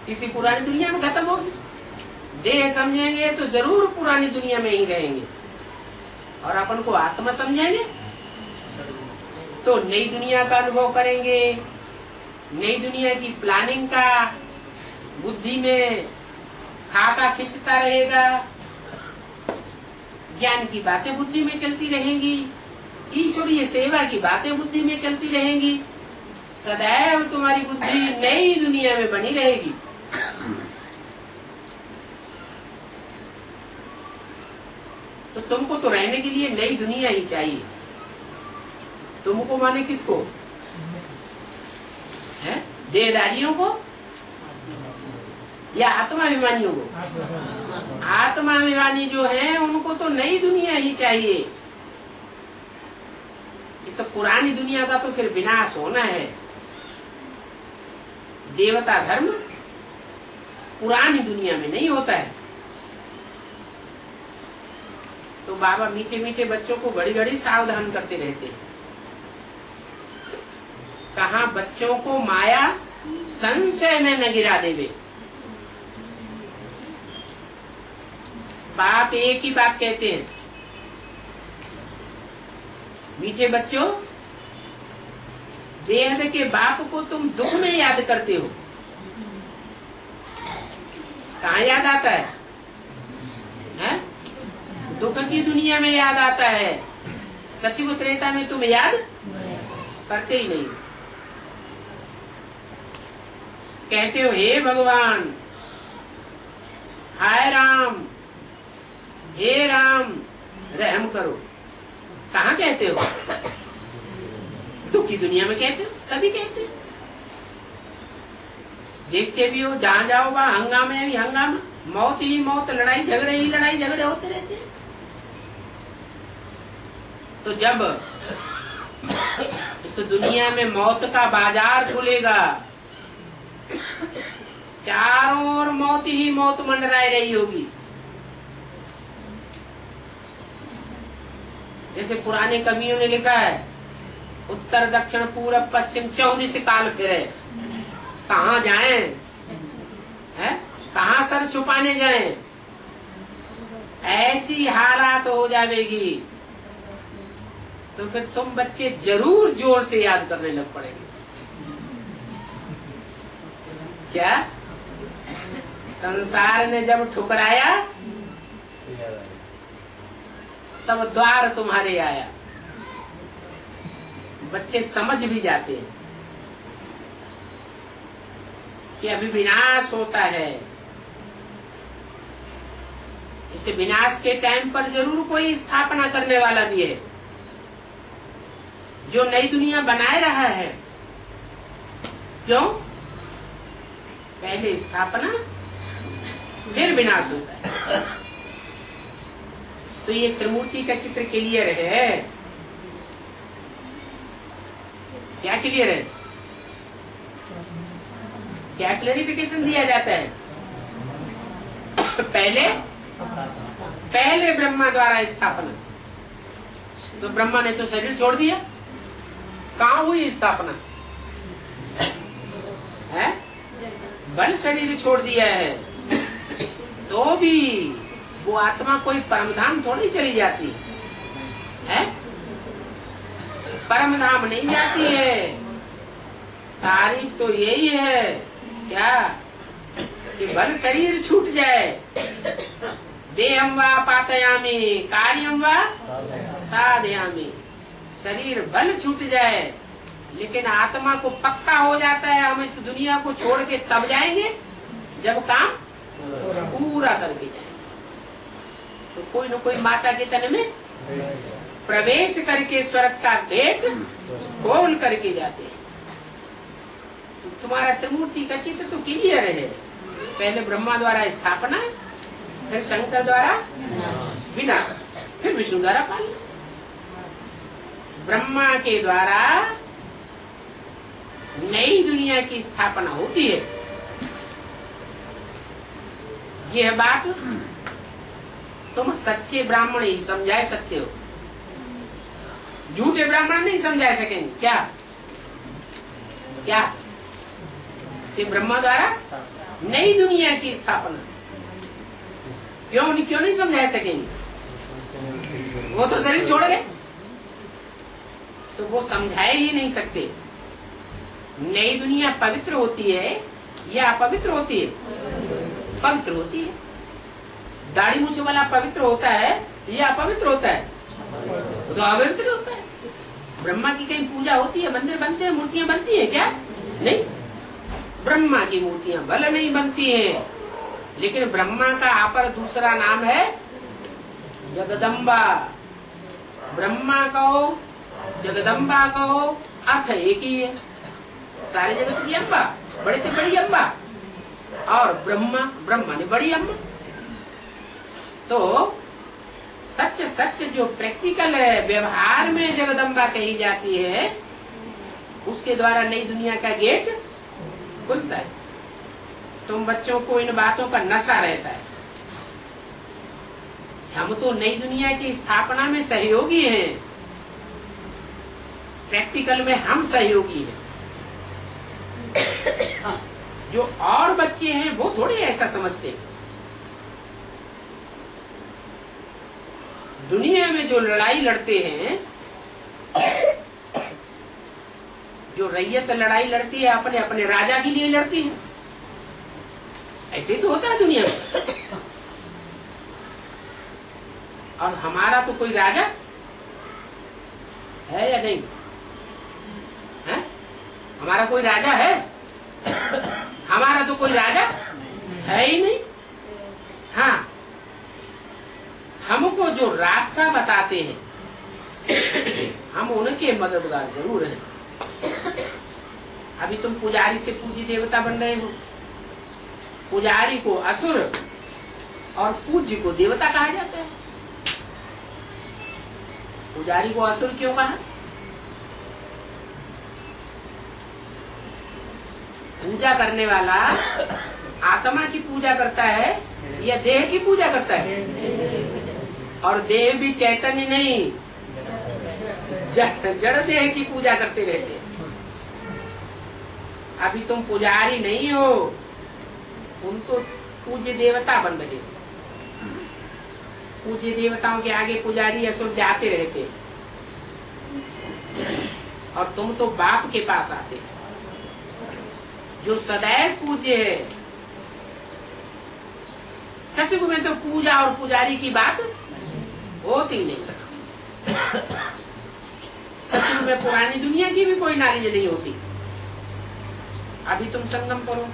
S1: किसी पुरानी दुनिया में खत्म होगी। देह समझेंगे तो जरूर पुरानी दुनिया में ही रहेंगे, और अपन को आत्मा समझेंगे तो नई दुनिया का अनुभव करेंगे। नई दुनिया की प्लानिंग का बुद्धि में खाका खिंचता रहेगा, ज्ञान की बातें बुद्धि में चलती रहेंगी, ईश्वरीय सेवा की बातें बुद्धि में चलती रहेंगी। सदैव तुम्हारी बुद्धि नई दुनिया में बनी रहेगी। तो तुमको तो रहने के लिए नई दुनिया ही चाहिए। तुमको माने किसको? है? देहधारियों को या आत्माभिमानियों को? आत्माभिमानी जो है उनको तो नई दुनिया ही चाहिए। इस पुरानी दुनिया का तो फिर विनाश होना है। देवता धर्म पुरानी दुनिया में नहीं होता है। तो बाबा मीठे मीठे बच्चों को घड़ी घड़ी सावधान करते रहते हैं। कहा बच्चों को माया संशय में न गिरा देवे। बाप एक ही बात कहते हैं, मीठे बच्चों, बेहद के बाप को तुम दुख में याद करते हो। कहाँ याद आता है? दुख की दुनिया में याद आता है। सतयुग त्रेता में तुम याद करते ही नहीं। कहते हो हे भगवान, हाय राम, हे राम रहम करो। कहाँ कहते हो? दुख की दुनिया में कहते हो, सभी कहते हो। देखते भी हो, जहाँ जाओ वहाँ हंगामे ही हंगामा, मौत ही मौत, लड़ाई झगड़े ही लड़ाई झगड़े होते रहते हैं। तो जब इस दुनिया में मौत का बाजार खुलेगा, चारों ओर मौत ही मौत मंडराई रही होगी। जैसे पुराने कवियों ने लिखा है, उत्तर दक्षिण पूरब पश्चिम 14 काल फिरे, कहाँ जाएं? है? कहाँ सर छुपाने जाएं? ऐसी हालात हो जाएगी तो फिर तुम बच्चे जरूर जोर से याद करने लग पड़ेंगे। क्या? संसार ने जब ठुकराया तब द्वार तुम्हारे आया। बच्चे समझ भी जाते हैं कि अभी विनाश होता है। इसे विनाश के टाइम पर जरूर कोई स्थापना करने वाला भी है, जो नई दुनिया बनाए रहा है। क्यों? पहले स्थापना फिर विनाश होता है। तो ये त्रिमूर्ति का चित्र क्लियर है। क्या क्लियर है? क्या क्लैरिफिकेशन दिया जाता है? पहले ब्रह्मा द्वारा स्थापना। तो ब्रह्मा ने तो शरीर छोड़ दिया, कहाँ हुई स्थापना? है? बल शरीर छोड़ दिया है, तो भी वो आत्मा कोई परमधाम थोड़ी चली जाती है? परमधाम नहीं जाती है। तारीफ तो यही है क्या कि बल शरीर छूट जाए। देहम वा पातयामी कार्यम वा साधयामी। शरीर भल छूट जाए, लेकिन आत्मा को पक्का हो जाता है हम इस दुनिया को छोड़ के तब जाएंगे जब काम पूरा करके जाएंगे। तो कोई न कोई माता के तन में प्रवेश करके स्वर्ग का गेट खोल करके जाते हैं। तुम्हारा त्रिमूर्ति का चित्र तो क्लियर है। पहले ब्रह्मा द्वारा स्थापना, फिर शंकर द्वारा विनाश, फिर विष्णु द्वारा पालना। ब्रह्मा के द्वारा नई दुनिया की स्थापना होती है। यह बात तुम सच्चे ब्राह्मण ही समझा सकते हो, झूठे ब्राह्मण नहीं समझा सकेंगे। क्या क्या कि ब्रह्मा द्वारा नई दुनिया की स्थापना क्यों नहीं समझा सकेंगे? वो तो शरीर छोड़ गए, तो वो समझाए ही नहीं सकते। नई दुनिया पवित्र होती है या अपवित्र होती है? पवित्र होती है। दाढ़ी मूंछ वाला पवित्र होता है या अपवित्र होता है? तो अपवित्र होता है। ब्रह्मा की कहीं पूजा होती है, मंदिर बनते हैं, मूर्तियां बनती है क्या? नहीं। ब्रह्मा की मूर्तियां भले नहीं बनती हैं, लेकिन ब्रह्मा का अपर दूसरा नाम है जगदम्बा। ब्रह्मा कहो, जगदम्बा कहो, अर्थ एक ही है। सारे जगत की अम्बा, बड़ी से बड़ी अम्बा, और ब्रह्मा ने बड़ी अम्बा। तो सच जो प्रैक्टिकल है, व्यवहार में जगदम्बा कही जाती है, उसके द्वारा नई दुनिया का गेट खुलता है। तुम बच्चों को इन बातों का नशा रहता है। हम तो नई दुनिया की स्थापना में सहयोगी हैं, प्रैक्टिकल में हम सहयोगी हैं। जो और बच्चे हैं वो थोड़ी ऐसा समझते हैं। दुनिया में जो लड़ाई लड़ते हैं, जो रैयत लड़ाई लड़ती है, अपने अपने राजा के लिए लड़ती है। ऐसे ही तो होता है दुनिया में। और हमारा तो कोई राजा है या नहीं है? हमारा कोई राजा है? हमारा तो कोई राजा है ही नहीं। हाँ, हमको जो रास्ता बताते हैं, हम उनके मददगार जरूर हैं। अभी तुम पुजारी से पूज्य देवता बन रहे हो। पुजारी को असुर और पूज्य को देवता कहा जाता है। पुजारी को असुर क्यों कहा? पूजा करने वाला आत्मा की पूजा करता है या देह की पूजा करता है? और देह भी चैतन्य नहीं, जड़ देह की पूजा करते रहते हैं। अभी तुम पुजारी नहीं हो, तुम तो पूज्य देवता बन रहे हो। पूज्य देवताओं के आगे पुजारी असुर जाते रहते, और तुम तो बाप के पास आते जो सदैव पूज्य है। सतयुग में तो पूजा और पुजारी की बात होती नहीं। सतयुग में पुरानी दुनिया की भी कोई नॉलेज नहीं होती। अभी तुम संगम करो,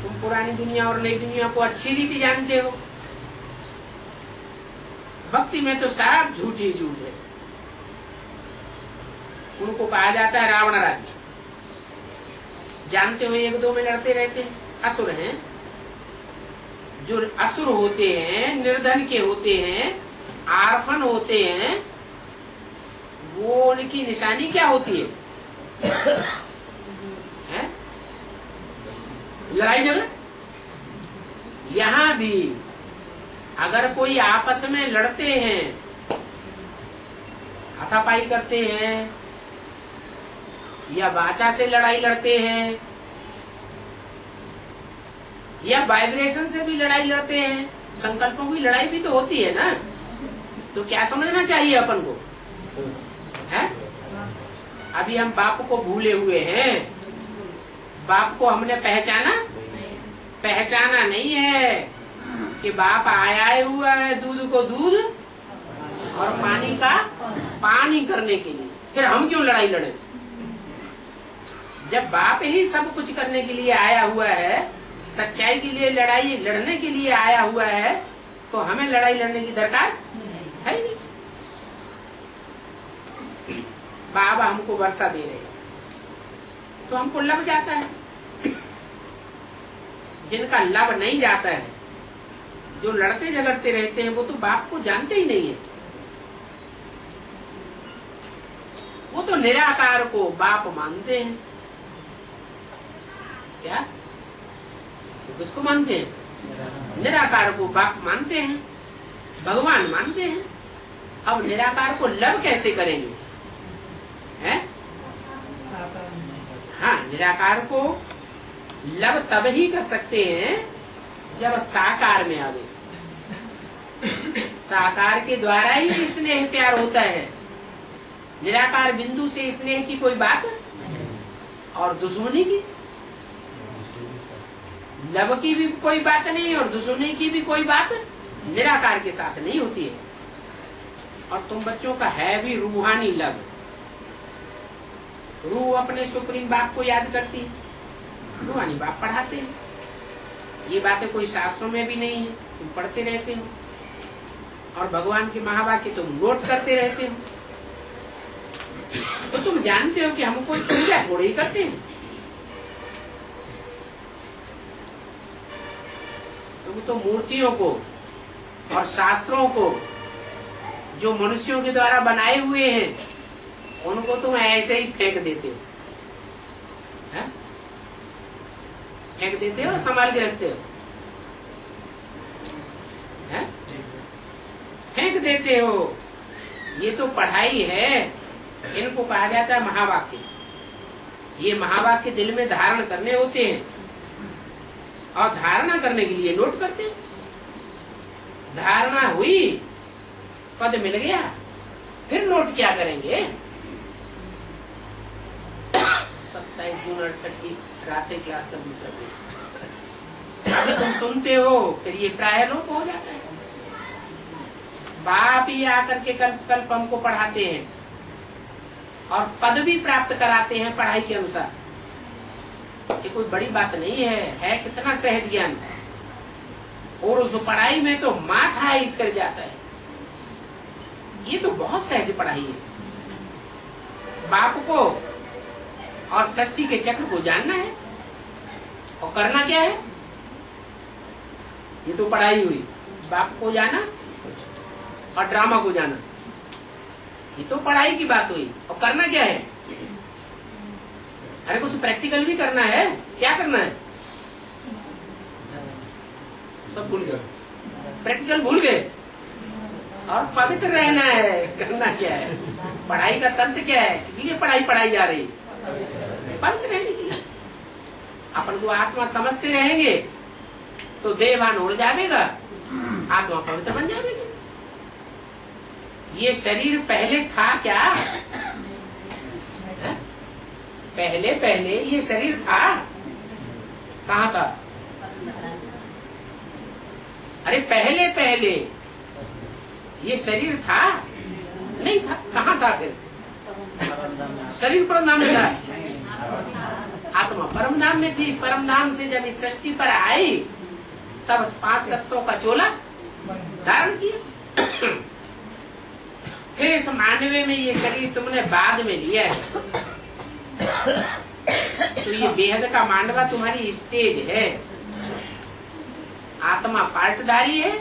S1: तुम पुरानी दुनिया और नई दुनिया को अच्छी रीति जानते हो। भक्ति में तो सब झूठ ही झूठ है। उनको कहा जाता है रावण राज्य। जानते हो, एक दो में लड़ते रहते हैं, असुर हैं। जो असुर होते हैं, निर्धन के होते हैं, आर्फन होते हैं, वो उनकी निशानी क्या होती है? लड़ाई झगड़ा। यहाँ भी अगर कोई आपस में लड़ते हैं, हाथापाई करते हैं, या वाचा से लड़ाई लड़ते हैं, या वाइब्रेशन से भी लड़ाई लड़ते हैं, संकल्पों की लड़ाई भी तो होती है ना। तो क्या समझना चाहिए अपन को है? अभी हम बाप को भूले हुए हैं। बाप को हमने पहचाना नहीं है कि बाप आया हुआ है दूध को दूध और पानी का पानी करने के लिए। फिर हम क्यों लड़ाई लड़े? जब बाप ही सब कुछ करने के लिए आया हुआ है, सच्चाई के लिए लड़ाई लड़ने के लिए आया हुआ है, तो हमें लड़ाई लड़ने की दरकार है नहीं। बाबा हमको वर्षा दे रहे हैं, तो हमको लब जाता है। जिनका लब नहीं जाता है, जो लड़ते झगड़ते रहते हैं, वो तो बाप को जानते ही नहीं है। वो तो निराकार को बाप मानते हैं। क्या? किसको मानते हैं? निराकार को बाप मानते हैं, भगवान मानते हैं। अब निराकार को लब कैसे करेंगे? हैं? हाँ, निराकार को लब तब ही कर सकते हैं जब साकार में आवे। साकार के द्वारा ही स्नेह प्यार होता है। निराकार बिंदु से स्नेह की कोई बात और दुश्मनी की, लब की भी कोई बात नहीं और दुश्मनी की भी कोई बात निराकार के साथ नहीं होती है। और तुम बच्चों का है भी रूहानी लब। रूह अपने सुप्रीम बाप को याद करती है, रूहानी बाप पढ़ाते हैं। ये बातें कोई शास्त्रों में भी नहीं है, तुम पढ़ते रहते हो। और भगवान के महावाक्य तुम नोट करते रहते हो। तो तुम जानते हो कि हम कोई पूजा थोड़ी ही करते हैं। तुम तो मूर्तियों को और शास्त्रों को जो मनुष्यों के द्वारा बनाए हुए हैं, उनको तुम ऐसे ही फेंक देते हो। है? फेंक देते हो, संभाल के रखते हो। है? फेंक देते हो। ये तो पढ़ाई है, इनको कहा जाता है महावाक्य। ये महावाक्य दिल में धारण करने होते हैं और धारणा करने के लिए नोट करते हैं। धारणा हुई, पद मिल गया, फिर नोट क्या करेंगे? 27 जून 68 की रात्रि क्लास का दूसरा पेज। अभी तुम सुनते हो, फिर ये प्राय लोप हो जाता है। बाप ही आकर के कल्प कल्प हमको पढ़ाते हैं और पद भी प्राप्त कराते हैं पढ़ाई के अनुसार। ये कोई बड़ी बात नहीं है कितना सहज ज्ञान। और उस पढ़ाई में तो माथा ही कर जाता है। ये तो बहुत सहज पढ़ाई है। बाप को और षष्ठी के चक्र को जानना है और करना क्या है? ये तो पढ़ाई हुई। बाप को जाना और ड्रामा को जाना, ये तो पढ़ाई की बात हुई। और करना क्या है? अरे कुछ प्रैक्टिकल भी करना है। क्या करना है? सब भूल गए, प्रैक्टिकल भूल गए। और पवित्र रहना है। करना क्या है? पढ़ाई का तंत्र क्या है? इसीलिए पढ़ाई पढ़ाई जा रही, पवित्र रहने के लिए। अपन को आत्मा समझते रहेंगे तो देहभान उड़ जाएगा, आत्मा पवित्र बन जाएगी। ये शरीर पहले था क्या? है? पहले पहले ये शरीर था? कहाँ था? अरे पहले पहले ये शरीर था? नहीं था। कहाँ था फिर? शरीर परम धाम में था, आत्मा परम धाम में थी। परम धाम से जब इस सृष्टि पर आई तब 5 तत्वों का चोला धारण किया। फिर इस मानवे में ये शरीर तुमने बाद में लिया है। तो ये बेहद का मांडवा तुम्हारी स्टेज है। आत्मा पार्टधारी है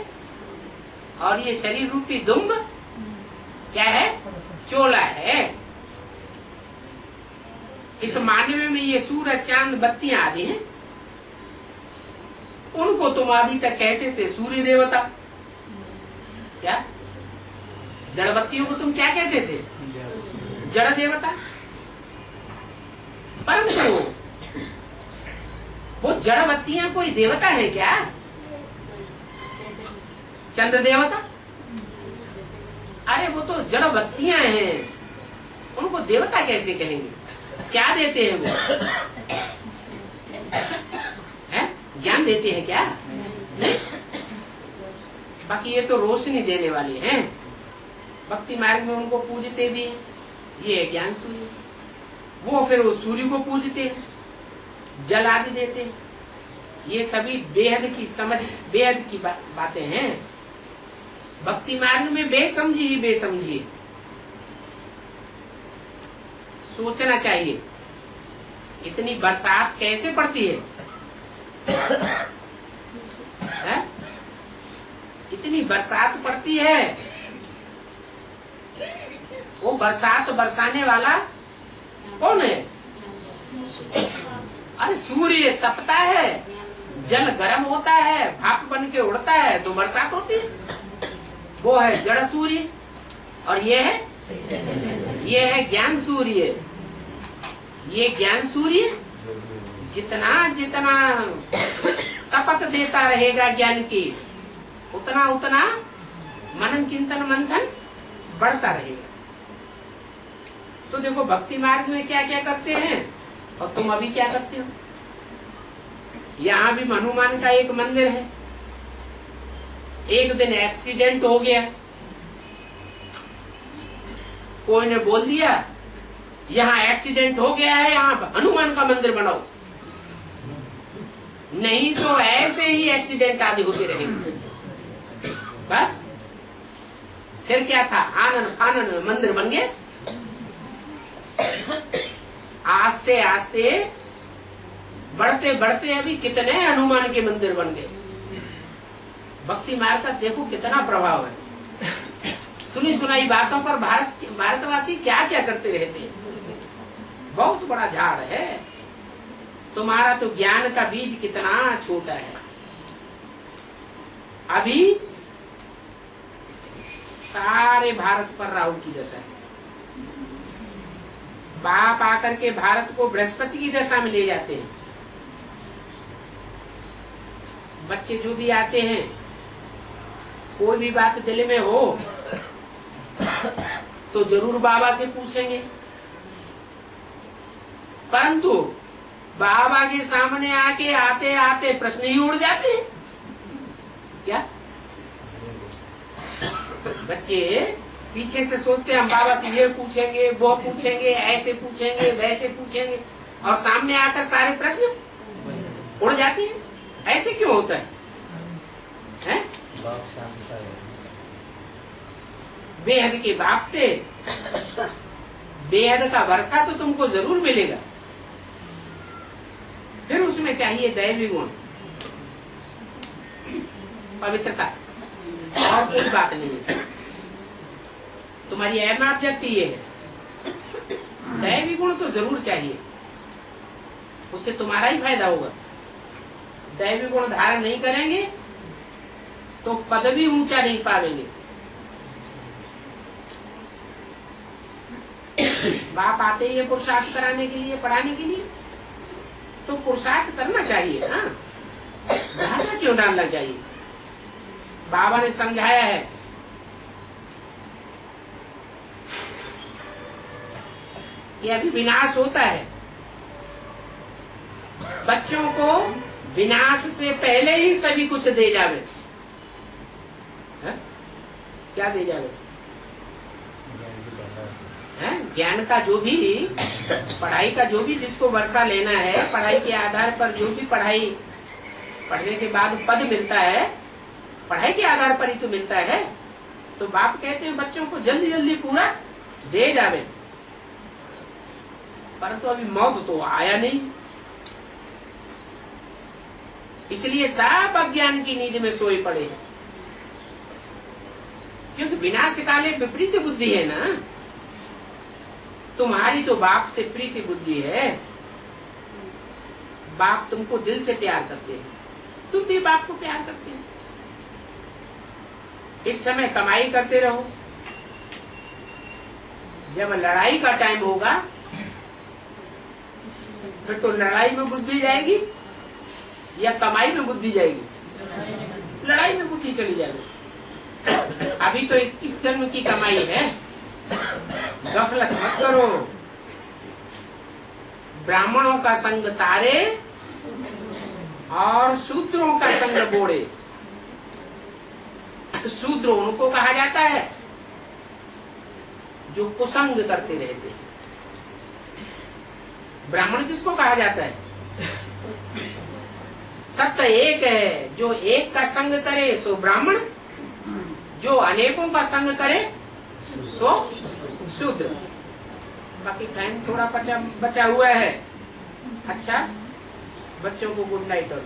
S1: और ये शरीर रूपी दुम्ब क्या है? चोला है। इस मानवे में ये सूरज चांद बत्तियां आदि हैं। उनको तुम अभी तक कहते थे सूर्य देवता। क्या? जड़ बत्तियों को तुम क्या कहते थे? जड़ देवता। परंतु वो जड़ बत्तियां कोई देवता है क्या? चंद्र देवता? अरे वो तो जड़ बत्तियां हैं, उनको देवता कैसे कहेंगे? क्या देते हैं वो? है? ज्ञान देते हैं क्या? नहीं। बाकी ये तो रोशनी देने वाले हैं। भक्ति मार्ग में उनको पूजते भी हैं। ये है ज्ञान सूर्य। वो फिर वो सूर्य को पूजते हैं, जल आदि देते हैं। ये सभी बेहद की समझ, बेहद की बातें हैं। भक्ति मार्ग में बेसमझी ही बेसमझी है। सोचना चाहिए। इतनी बरसात कैसे पड़ती है? इतनी बरसात पड़ती है। वो बरसात बरसाने वाला कौन है? अरे सूर्य तपता है, जल गर्म होता है, भाप बन के उड़ता है तो बरसात होती है। वो है जड़ सूर्य और ये है ज्ञान सूर्य। ये ज्ञान सूर्य जितना जितना तपत देता रहेगा ज्ञान की, उतना उतना मनन चिंतन मंथन बढ़ता रहेगा। तो देखो भक्ति मार्ग में क्या क्या करते हैं और तुम अभी क्या करते हो। यहाँ भी हनुमान का एक मंदिर है। एक दिन एक्सीडेंट हो गया, कोई ने बोल दिया यहाँ एक्सीडेंट हो गया है, यहाँ हनुमान का मंदिर बनाओ। नहीं तो ऐसे ही एक्सीडेंट आदि होते रहेंगे। बस फिर क्या था, आनंद आनंद मंदिर बन गए। आस्ते आस्ते बढ़ते बढ़ते अभी कितने हनुमान के मंदिर बन गए। भक्ति मार्ग का देखो कितना प्रभाव है। सुनी सुनाई बातों पर भारतवासी क्या क्या करते रहते हैं। बहुत बड़ा झाड़ है। तुम्हारा तो ज्ञान का बीज कितना छोटा है। अभी सारे भारत पर राहु की दशा है। बाप आकर के भारत को बृहस्पति की दशा में ले जाते हैं। बच्चे जो भी आते हैं, कोई भी बात दिल में हो तो जरूर बाबा से पूछेंगे, परंतु बाबा के सामने आके आते आते प्रश्न ही उड़ जाते हैं। क्या बच्चे पीछे से सोचते हम बाबा से ये पूछेंगे, वो पूछेंगे, ऐसे पूछेंगे, वैसे पूछेंगे, और सामने आकर सारे प्रश्न उड़ जाते हैं। ऐसे क्यों होता है? बेहद के बाप से बेहद का वर्षा तो तुमको जरूर मिलेगा। फिर उसमें चाहिए दैवी गुण, पवित्रता, और कोई बात नहीं है। तुम्हारी एम ऑब्जेक्ट ये है, दैवी गुण तो जरूर चाहिए, उससे तुम्हारा ही फायदा होगा। दैवी गुण धारण नहीं करेंगे तो पदवी ऊंचा नहीं पावेंगे। बाप आते ही पुरुषार्थ कराने के लिए, पढ़ाने के लिए, तो पुरुषार्थ करना चाहिए ना, भाषा क्यों डालना चाहिए। बाबा ने समझाया है कि अभी विनाश होता है, बच्चों को विनाश से पहले ही सभी कुछ दे जावे। क्या दे जावे? ज्ञान का जो भी, पढ़ाई का जो भी जिसको वर्षा लेना है, पढ़ाई के आधार पर जो भी पढ़ाई पढ़ने के बाद पद मिलता है, पढ़ाई के आधार पर ही तो मिलता है। तो बाप कहते हैं बच्चों को जल्दी जल्दी पूरा दे जावे, परंतु अभी मौत तो आया नहीं, इसलिए सब अज्ञान की नींद में सोए पड़े हैं। क्योंकि विनाश काले विपरीत बुद्धि है ना। तुम्हारी तो बाप से प्रीति बुद्धि है, बाप तुमको दिल से प्यार करते हैं, तुम भी बाप को प्यार करते हो। इस समय कमाई करते रहो, जब लड़ाई का टाइम होगा फिर तो लड़ाई में बुद्धि जाएगी या कमाई में बुद्धि जाएगी? लड़ाई में बुद्धि चली जाएगी। अभी तो 21 जन्म की कमाई है, गफलत मत करो। ब्राह्मणों का संग तारे और शूद्रों का संग बोड़े। शूद्र उनको कहा जाता है जो कुसंग करते रहते हैं। ब्राह्मण किसको कहा जाता है? सत्य एक है, जो एक का संग करे सो ब्राह्मण, जो अनेकों का संग करे सो शूद्र। बाकी टाइम थोड़ा बचा हुआ है, अच्छा, बच्चों को गुड नाइट और